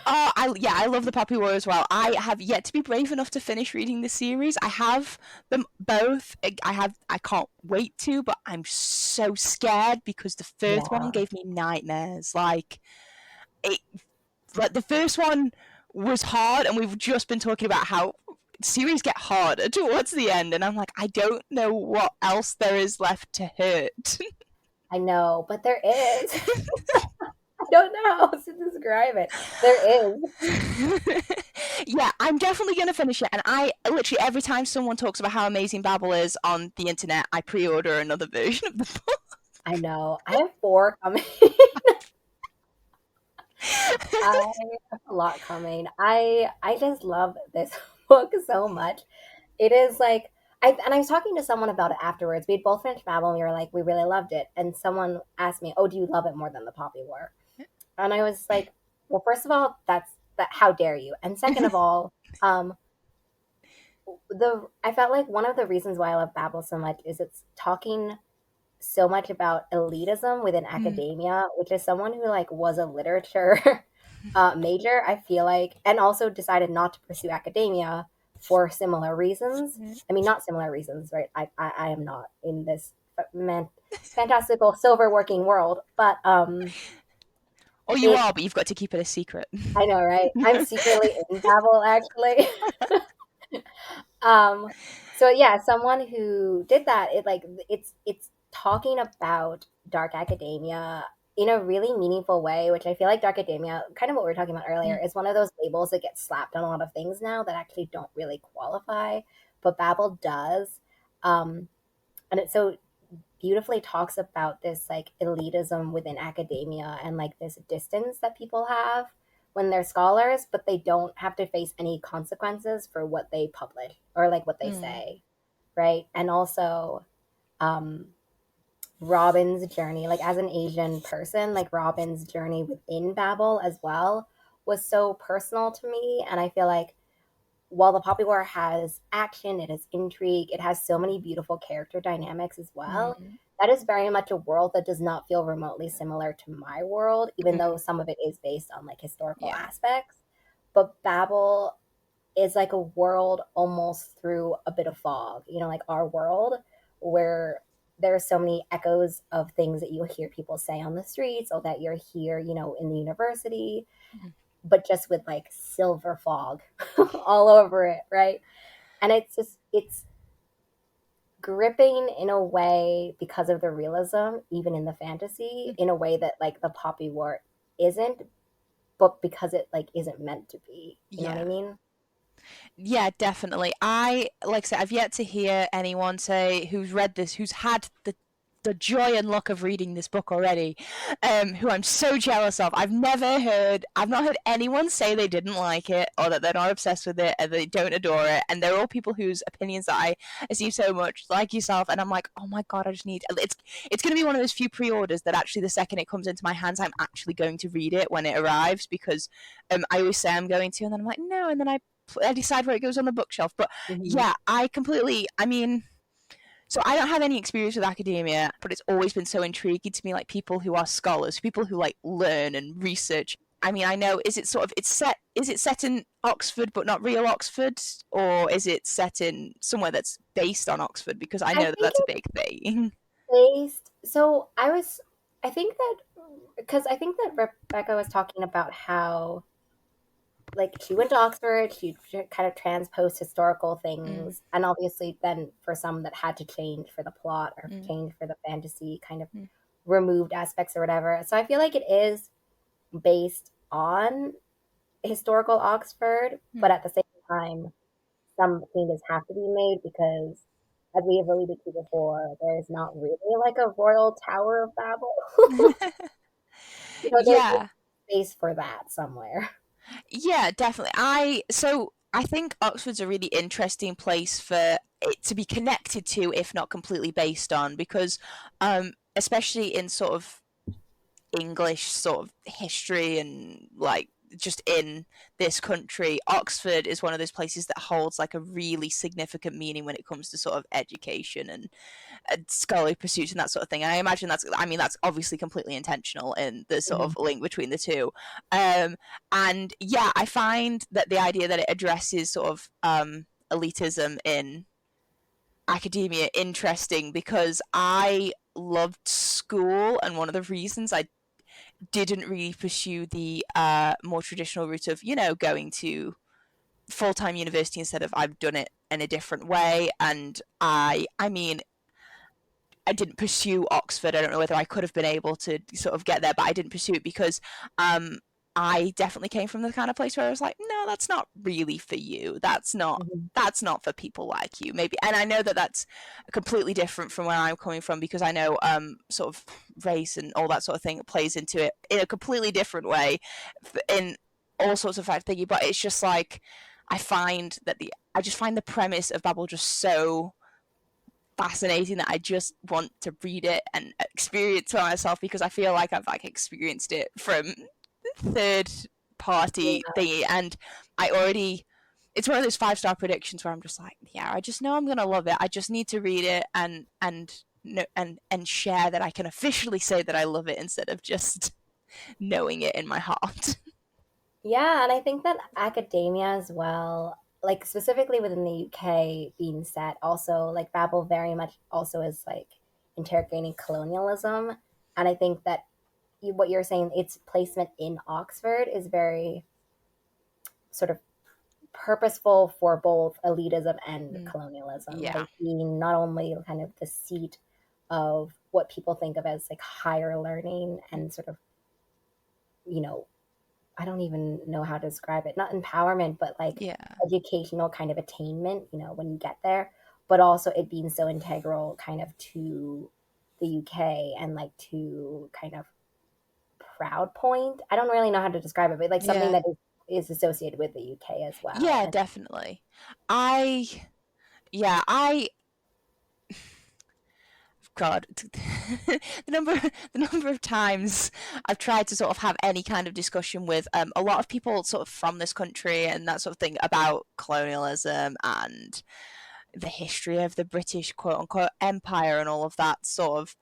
I love the Poppy War as well. I have yet to be brave enough to finish reading the series. I have them both. I can't wait to, but I'm so scared because the first one yeah. gave me nightmares. It, like the first one was hard, and we've just been talking about how series get harder towards the end, and I'm like, I don't know what else there is left to hurt. I know, but there is. I don't know how else to describe it. There is. Yeah, I'm definitely going to finish it. And I literally, every time someone talks about how amazing Babel is on the internet, I pre order another version of the book. I know. I have four coming. I have a lot coming. I just love this book so much. It is like I was talking to someone about it afterwards. We'd both finished Babel and we were like, we really loved it. And someone asked me, "Oh, do you love it more than the Poppy War?" And I was like, "Well, first of all, that's that. How dare you? And second of all, um, the I felt like one of the reasons why I love Babel so much is it's talking so much about elitism within Mm. academia, which is someone who like was a literature major, I feel like, and also decided not to pursue academia for similar reasons. I mean, not similar reasons, right? I am not in this fantastical silver working world, but Or you it are, but you've got to keep it a secret. I know, right? I'm secretly in Babel, actually. um, so yeah, someone who did that, it's talking about dark academia in a really meaningful way, which I feel like dark academia, kind of what we were talking about earlier, is one of those labels that gets slapped on a lot of things now that actually don't really qualify, but Babel does. Um, and it so beautifully talks about this like elitism within academia and like this distance that people have when they're scholars, but they don't have to face any consequences for what they publish or like what they Mm. say, right? And also, um, Robin's journey, like as an Asian person, like Robin's journey within Babel as well was so personal to me. And I feel like while the Poppy War has action, it has intrigue, it has so many beautiful character dynamics as well. Mm. That is very much a world that does not feel remotely similar to my world, even though Mm. some of it is based on like historical Yeah. aspects. But Babel is like a world almost through a bit of fog, you know, like our world, where there are so many echoes of things that you'll hear people say on the streets or that you're here, you know, in the university, Mhm. but just with like silver fog all over it, right? And it's just, it's gripping in a way because of the realism, even in the fantasy, in a way that like the Poppy War isn't, but because it like isn't meant to be. You know what I Yeah. mean? Yeah, definitely. I like I said, I've yet to hear anyone say who's read this, who's had the joy and luck of reading this book already, who I'm so jealous of. I've not heard anyone say they didn't like it or that they're not obsessed with it and they don't adore it. And they're all people whose opinions that I esteem so much, like yourself. And I'm like, oh my god, I just need. It's going to be one of those few pre-orders that actually the second it comes into my hands, I'm actually going to read it when it arrives because I always say I'm going to, and then I'm like, no, and then I decide where it goes on the bookshelf. But Mm-hmm. yeah, I completely. I mean, so I don't have any experience with academia, but it's always been so intriguing to me, like people who are scholars, people who like learn and research. I mean, I know is it sort of it's set is it set in Oxford but not real Oxford, or is it set in somewhere that's based on Oxford? Because I I know that think that's a big thing. based. So I think that, because I think that Rebecca was talking about how, like, she went to Oxford, she kind of transposed historical Mm, things, and obviously, then for some that had to change for the plot or mm, change for the fantasy, kind of mm, removed aspects or whatever. So I feel like it is based on historical Oxford, but mm. at the same time, some changes have to be made because, as we have alluded to before, there's not really like a royal Tower of Babel. You know, there's Yeah. space for that somewhere. Yeah, definitely. I think Oxford's a really interesting place for it to be connected to, if not completely based on, because especially in sort of English sort of history and like just in this country, Oxford is one of those places that holds like a really significant meaning when it comes to sort of education and scholarly pursuits and that sort of thing. And I imagine that's obviously completely intentional in the sort of Mhm. link between the two. Um, and yeah, I find that the idea that it addresses sort of elitism in academia interesting because I loved school, and one of the reasons I didn't really pursue the more traditional route of going to full-time university instead of I've done it in a different way. And I mean, I didn't pursue Oxford. I don't know whether I could have been able to sort of get there, but I didn't pursue it because um, I definitely came from the kind of place where I was like, no, that's not really for you. Mhm. That's not for people like you, maybe. And I know that that's completely different from where I'm coming from because I know sort of race and all that sort of thing plays into it in a completely different way, in all sorts of fact thingy. But it's just like I just find the premise of Babel just so fascinating that I just want to read it and experience for myself because I feel like I've like experienced it from third party Yeah. thingy, and I already it's one of those 5-star predictions where I'm just like, yeah, I just know I'm gonna love it. I just need to read it and share that I can officially say that I love it instead of just knowing it in my heart. Yeah, and I think that academia as well, like specifically within the UK being set, also like Babel very much also is like interrogating colonialism. And I think that what you're saying, its placement in Oxford is very sort of purposeful for both elitism and Mm, colonialism, yeah. like being not only kind of the seat of what people think of as like higher learning Mm, and sort of, you know, I don't even know how to describe it, not empowerment, but like yeah. educational kind of attainment, you know, when you get there, but also it being so integral kind of to the UK and like to kind of proud point. I don't really know how to describe it, but like something Yeah. that is associated with the UK as well. Yeah, And definitely. I yeah, I God, the number of times I've tried to sort of have any kind of discussion with a lot of people sort of from this country and that sort of thing about colonialism and the history of the British quote unquote empire and all of that sort of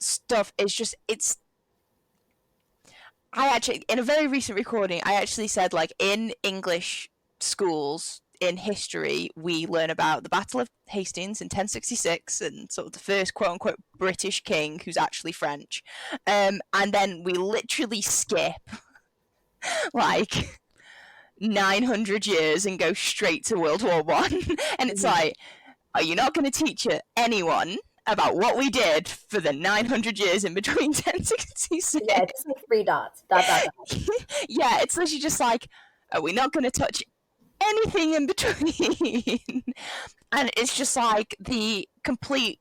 stuff. It's just it's I actually in a very recent recording I actually said like in English schools in history, we learn about the Battle of Hastings in 1066 and sort of the first quote unquote British king who's actually French. And then we literally skip like 900 years and go straight to World War One. And it's like, are you not going to teach anyone about what we did for the 900 years in between 1066? Yeah, it's just like 3 dots. Dot, dot, dot. Yeah, it's literally just like, are we not going to touch anything in between? And it's just like the complete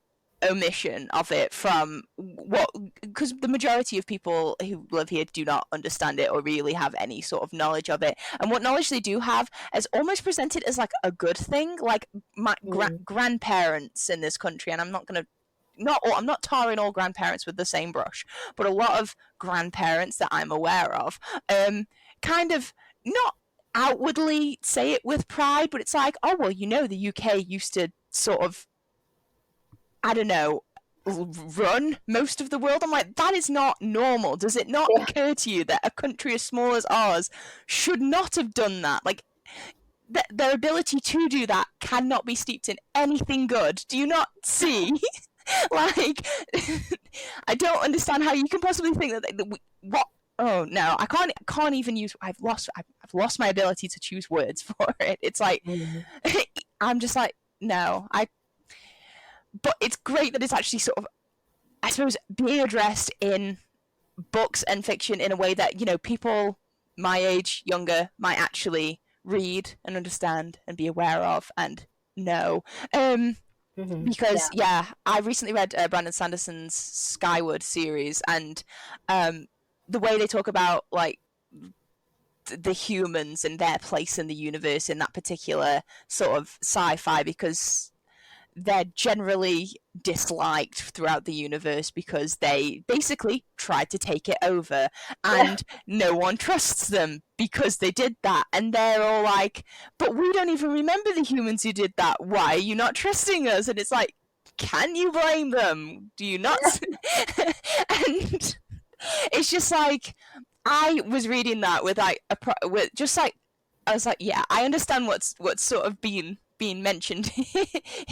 omission of it from what, because the majority of people who live here do not understand it or really have any sort of knowledge of it, and what knowledge they do have is almost presented as like a good thing. Like my grandparents in this country, and I'm not tarring all grandparents with the same brush, but a lot of grandparents that I'm aware of kind of not outwardly say it with pride, but it's like, oh well, the UK used to sort of, I don't know, run most of the world. I'm like, that is not normal. Does it not occur to you that a country as small as ours should not have done that? Like, their ability to do that cannot be steeped in anything good. Do you not see? Like, I don't understand how you can possibly think what. Oh no, I can't even use. I've lost my ability to choose words for it. It's like I'm just like, no, but it's great that it's actually sort of, I suppose, being addressed in books and fiction in a way that, people my age, younger, might actually read and understand and be aware of and know. Because, I recently read Brandon Sanderson's Skyward series, and the way they talk about, like, the humans and their place in the universe in that particular sort of sci-fi, because they're generally disliked throughout the universe because they basically tried to take it over, and no one trusts them because they did that, and they're all like, but we don't even remember the humans who did that, why are you not trusting us? And it's like, can you blame them? Do you not? And it's just like, I was reading that with like I was like, yeah, I understand what's sort of being mentioned here.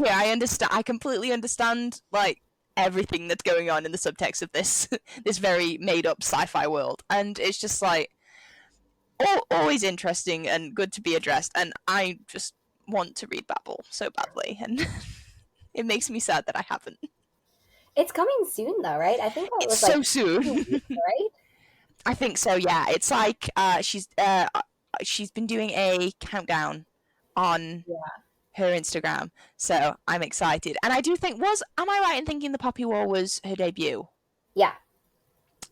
I completely understand, like, everything that's going on in the subtext of this this very made up sci-fi world, and it's just like always interesting and good to be addressed, and I just want to read Babel so badly, and it makes me sad that I haven't. It's coming soon though, right? I think it's so soon. Right? I think so, yeah. It's like she's been doing a countdown on her Instagram, so I'm excited. And I do think, am I right in thinking The Poppy War was her debut? Yeah.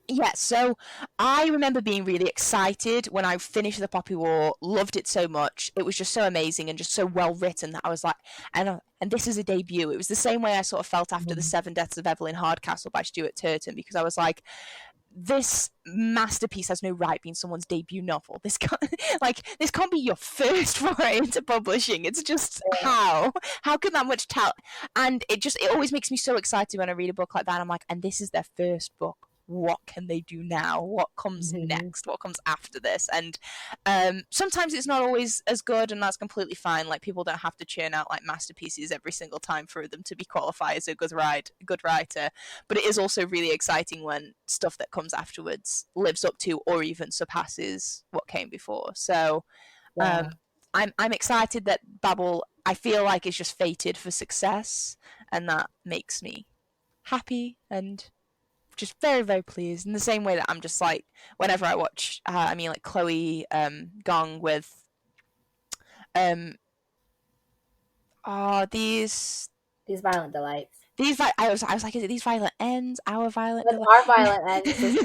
Yeah, so I remember being really excited when I finished The Poppy War, loved it so much. It was just so amazing and just so well written that I was like, and this is a debut. It was the same way I sort of felt after The Seven Deaths of Evelyn Hardcastle by Stuart Turton, because I was like, this masterpiece has no right being someone's debut novel. This can't be your first foray into publishing. It's just how can that much talent? And it always makes me so excited when I read a book like that. I'm like, and this is their first book. What can they do now? What comes next? What comes after this? And sometimes it's not always as good, and that's completely fine. Like, people don't have to churn out like masterpieces every single time for them to be qualified as a good writer. But it is also really exciting when stuff that comes afterwards lives up to or even surpasses what came before. So I'm excited that Babel, I feel like, is just fated for success, and that makes me happy and just very, very pleased. In the same way that I'm just like, whenever I watch, like Chloe Gong with, these violent delights. I was like, is it these violent ends? Our violent delights? Our violent ends.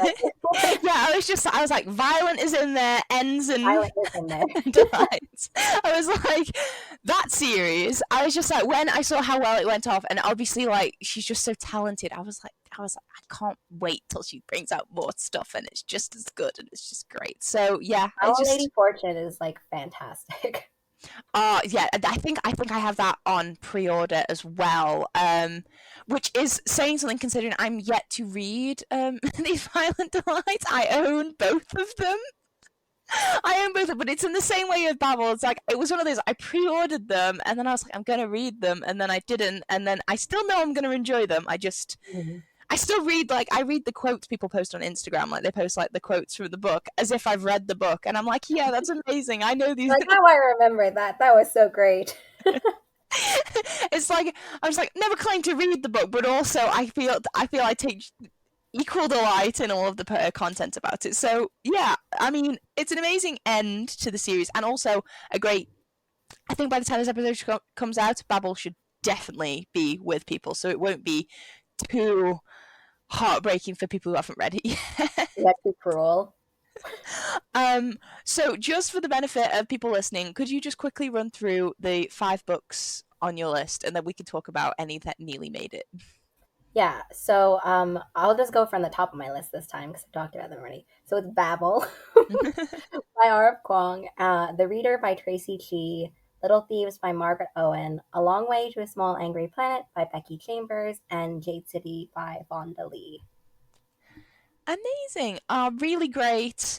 Yeah, I was like, violent is in there, ends and violent is in there. delights. I was like, that series. I was just like, when I saw how well it went off, and obviously, like, she's just so talented. I was like, I can't wait till she brings out more stuff, and it's just as good, and it's just great. So yeah, Lady Fortune is like fantastic. Yeah, I think I have that on pre-order as well, which is saying something considering I'm yet to read these Violent Delights. I own both of them. I own both, but it's in the same way with Babel. It's like it was one of those I pre-ordered them, and then I was like, I'm gonna read them, and then I didn't, and then I still know I'm gonna enjoy them. Mhm. I still read I read the quotes people post on Instagram, like they post like the quotes from the book as if I've read the book, and I'm like, yeah, that's amazing. I know these. Like, how I remember that. That was so great. It's like I was like never claimed to read the book, but also I feel I take equal delight in all of the content about it. So yeah, I mean, it's an amazing end to the series, and also a great. I think by the time this episode comes out, Babel should definitely be with people, so it won't be too heartbreaking for people who haven't read it yet. That's too cruel. So just for the benefit of people listening, could you just quickly run through the 5 books on your list, and then we can talk about any that nearly made it? Yeah, so I'll just go from the top of my list this time because I talked about them already. So it's Babel by R.F. Kuang, The Reader by Traci Chee, Little Thieves by Margaret Owen, A Long Way to a Small Angry Planet by Becky Chambers, and Jade City by Fonda Lee. Amazing. Really great.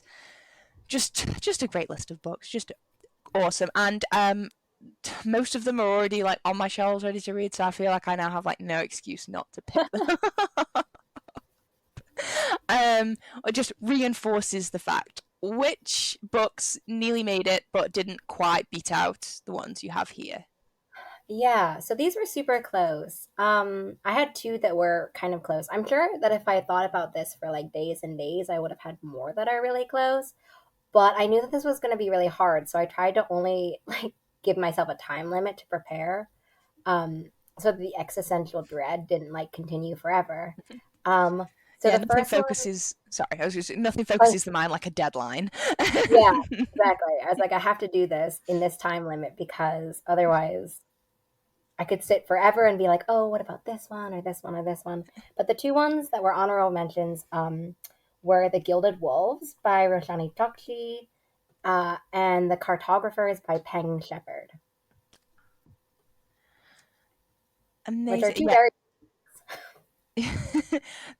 Just a great list of books. Just awesome. And most of them are already like on my shelves ready to read, so I feel like I now have like no excuse not to pick them. It just reinforces the fact which books nearly made it but didn't quite beat out the ones you have here. Yeah, so these were super close. I had two that were kind of close. I'm sure that if I had thought about this for like days and days, I would have had more that are really close. But I knew that this was going to be really hard, so I tried to only like give myself a time limit to prepare, um, so that the existential dread didn't like continue forever. Um, so Yeah, the nothing first one, focuses. Sorry, I was just nothing oh, focuses the mind like a deadline. yeah, exactly. I was like, I have to do this in this time limit because otherwise I could sit forever and be like, oh, what about this one or this one or this one? But the two ones that were honorable mentions were The Gilded Wolves by Roshani Chokshi, and The Cartographers by Peng Shepherd, which are Amazing. two Yeah. very.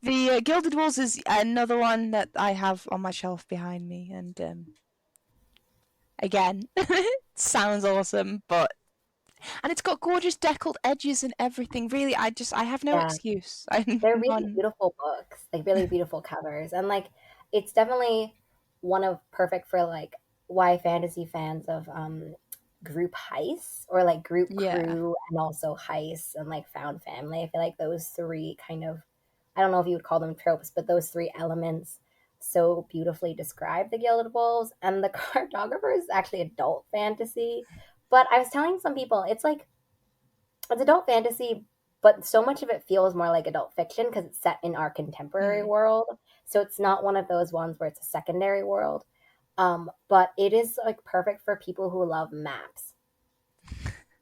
The Gilded Walls is another one that I have on my shelf behind me, and again, sounds awesome, but and it's got gorgeous deckled edges and everything. Really, I have no Yeah, excuse. I they're really none. beautiful books, like really beautiful covers, and like it's definitely one of perfect for like Y fantasy fans of group heists or like group Yeah. crew and also heists and like found family. I feel like those three kind of, I don't know if you would call them tropes, but those three elements so beautifully describe the Gilded Wolves. And the Cartographer is actually adult fantasy, but I was telling some people it's like it's adult fantasy, but so much of it feels more like adult fiction because it's set in our contemporary Mm. world. So it's not one of those ones where it's a secondary world. But it is like perfect for people who love maps,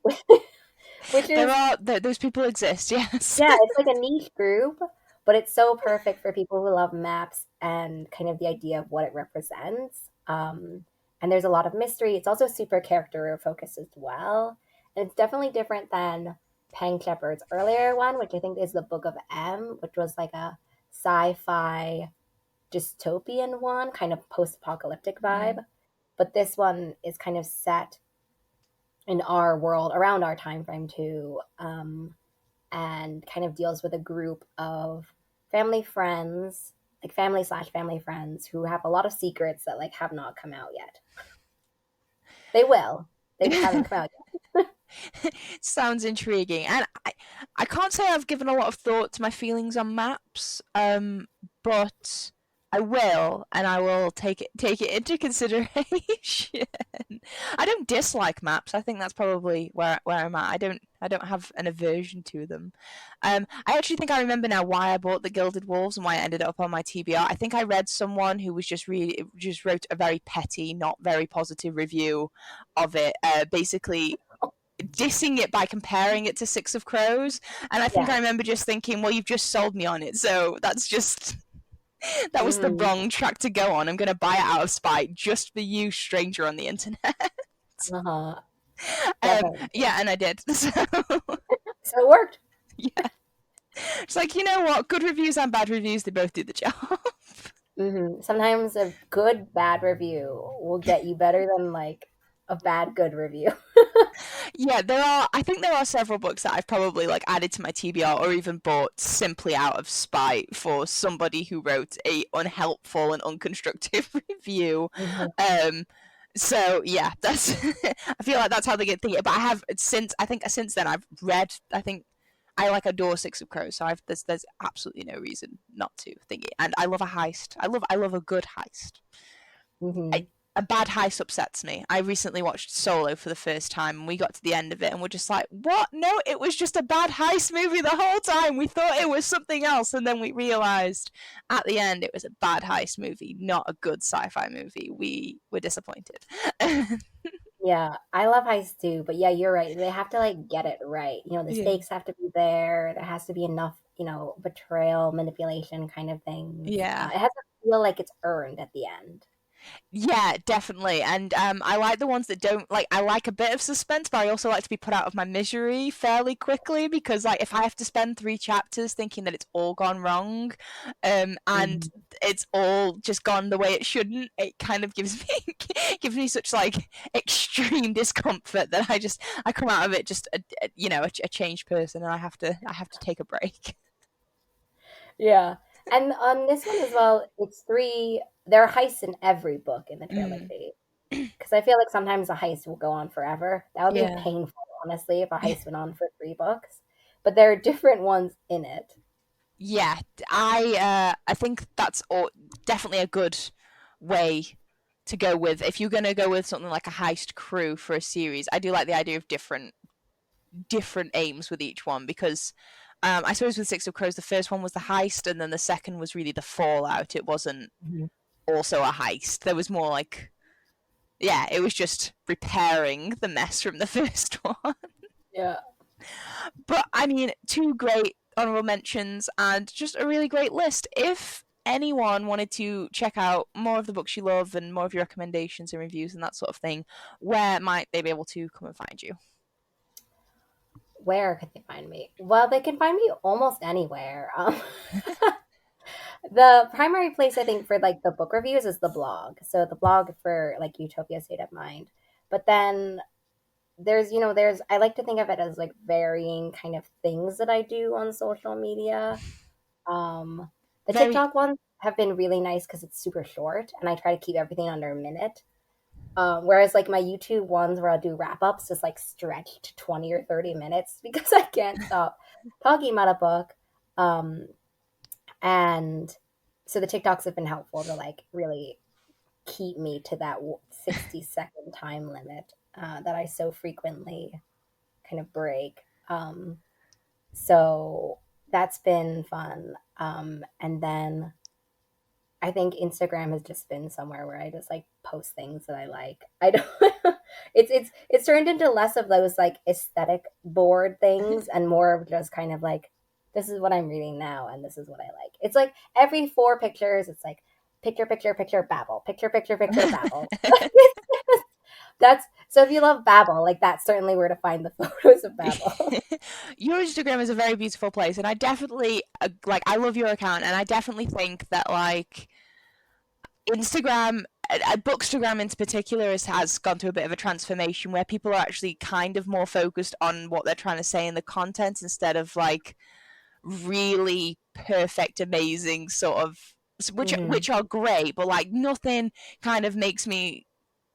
which There is, are those people exist. Yes. yeah, it's like a niche group, but it's so perfect for people who love maps and kind of the idea of what it represents. And there's a lot of mystery. It's also super character focused as well. And it's definitely different than Pang Shepard's earlier one, which I think is the Book of M, which was like a sci fi dystopian one, kind of post apocalyptic Mm. vibe. But this one is kind of set in our world around our time frame too, and kind of deals with a group of family friends, like family slash family friends who have a lot of secrets that like have not come out yet. They will. They just haven't come out yet. Sounds intriguing, and I can't say I've given a lot of thought to my feelings on maps, but I will, and I will take it into consideration. I don't dislike maps. I think that's probably where I'm at. I don't have an aversion to them. I actually think I remember now why I bought the Gilded Wolves and why it ended up on my TBR. I think I read someone who was just wrote a very petty, not very positive review of it. Basically dissing it by comparing it to Six of Crows. And I think Yeah. I remember just thinking, well, you've just sold me on it. So that's just, that was the Mm-hmm. wrong track to go on. I'm going to buy it out of spite just for you, stranger on the internet. Uh-huh. Definitely. Yeah, and I did. So, So it worked. yeah. It's like, you know what? Good reviews and bad reviews, they both do the job. Sometimes a good bad review will get you better than like a bad good review. Yeah, there are. I think there are several books that I've probably like added to my TBR or even bought simply out of spite for somebody who wrote a unhelpful and unconstructive review. Mhm. Um, so yeah, that's. I feel like that's how they get thinking. But I have since I think since then I've read. I think I like adore Six of Crows, so there's absolutely no reason not to think it. And I love a heist. I love a good heist. I, Mhm. a bad heist upsets me. I recently watched Solo for the first time, and we got to the end of it, and we're just like, "What? No, it was just a bad heist movie the whole time. We thought it was something else, and then we realized at the end it was a bad heist movie, not a good sci-fi movie. We were disappointed." Yeah, I love heists too, but yeah, you're right. They have to like get it right. The Yeah. stakes have to be there. There has to be enough, betrayal, manipulation kind of things. Yeah. It has to feel like it's earned at the end. Yeah, definitely. And I like the ones that don't like. I like a bit of suspense, but I also like to be put out of my misery fairly quickly because, like, if I have to spend 3 chapters thinking that it's all gone wrong, and Mhm. it's all just gone the way it shouldn't, it kind of gives me gives me such like extreme discomfort that I come out of it just a changed person, and I have to take a break. Yeah. And on this one as well, it's three. There are heists in every book in the Mm. trilogy. Because I feel like sometimes a heist will go on forever. That would be Yeah. painful, honestly, if a heist went on for 3 books. But there are different ones in it. Yeah, I think that's definitely a good way to go with if you're gonna go with something like a heist crew for a series. I do like the idea of different aims with each one because I suppose with Six of Crows the first one was the heist and then the second was really the fallout. It wasn't Mhm. also a heist. There was more like yeah, it was just repairing the mess from the first one. Yeah. But I mean, two great honorable mentions and just a really great list. If anyone wanted to check out more of the books you love and more of your recommendations and reviews and that sort of thing, where might they be able to come and find you? Where could they find me? Well, they can find me almost anywhere. The primary place I think for like the book reviews is the blog. So the blog for like Utopia State of Mind. But then there's I like to think of it as like varying kind of things that I do on social media. Um, the Very TikTok ones have been really nice because it's super short, and I try to keep everything under a minute. Whereas like my YouTube ones where I'll do wrap ups is like stretched to 20 or 30 minutes because I can't stop talking about a book. Um, and so the TikToks have been helpful to like really keep me to that 60-second time limit that I so frequently kind of break. So that's been fun. And then I think Instagram has just been somewhere where I just like post things that I like. I don't. It's turned into less of those like aesthetic board things and more of just kind of like this is what I'm reading now and this is what I like. It's like every 4 pictures, it's like picture, picture, picture, babble, picture, picture, picture, babble. That's so if you love Babel, like that's certainly where to find the photos of Babel. your Instagram is a very beautiful place, and I definitely like. I love your account, and I definitely think that like Instagram, Bookstagram in particular, has gone through a bit of a transformation where people are actually kind of more focused on what they're trying to say in the content instead of like really perfect, amazing sort of which Hmm. which are great, but like nothing kind of makes me.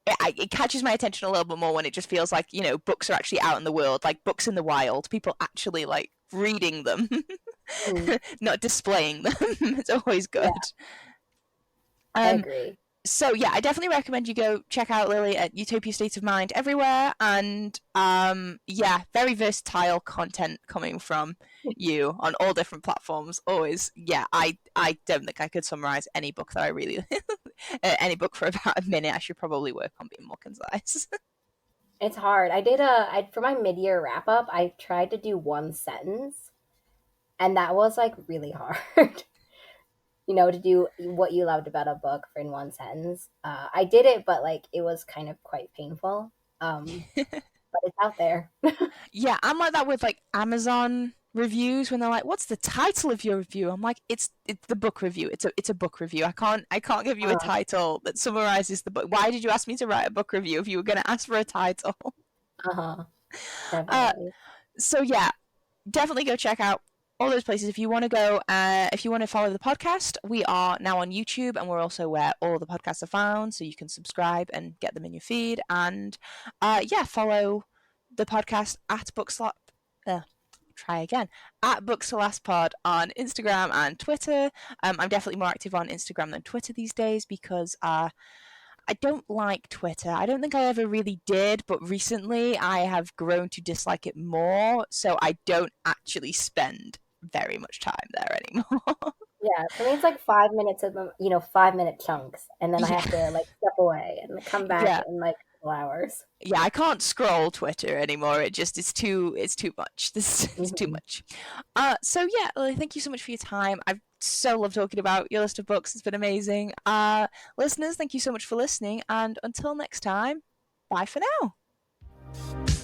It catches my attention a little bit more when it just feels like books are actually out in the world, like books in the wild, people actually like reading them, Hmm. not displaying them. It's always Yeah, good. I Um, agree. so yeah, I definitely recommend you go check out Lili at Utopia State of Mind everywhere, and yeah, very versatile content coming from you on all different platforms. Always, yeah, I don't think I could summarize any book that I really any book for about a minute. I should probably work on being more concise. It's hard. For my mid-year wrap up, I tried to do one sentence, and that was like really hard. To do what you loved about a book in one sentence. I did it, but like it was kind of quite painful. Um, but it's out there. Yeah, I'm like that with like Amazon reviews when they're like, "What's the title of your review?" I'm like, "It's the book review. It's a book review. I can't give you a Uh, title that summarizes the book. Why did you ask me to write a book review if you were going to ask for a title?" uh-huh. Uh, Definitely. so yeah, definitely go check out all those places if you want to go. If you want to follow the podcast, we are now on YouTube, and we're also where all the podcasts are found, so you can subscribe and get them in your feed. And yeah, follow the podcast at Bookslap. Try again at BooksToLastPod on Instagram and Twitter. I'm definitely more active on Instagram than Twitter these days because I don't like Twitter. I don't think I ever really did, but recently I have grown to dislike it more, so I don't actually spend very much time there anymore. Yeah, for me it's like 5 minutes of 5 minute chunks, and then I Yeah. have to like step away and come back Yeah. in like a couple hours. Yeah, I can't scroll Twitter anymore. It's too much. This is too Hmm. much. So yeah, Lily, thank you so much for your time. I've so loved talking about your list of books. It's been amazing. Listeners, thank you so much for listening, and until next time, bye for now.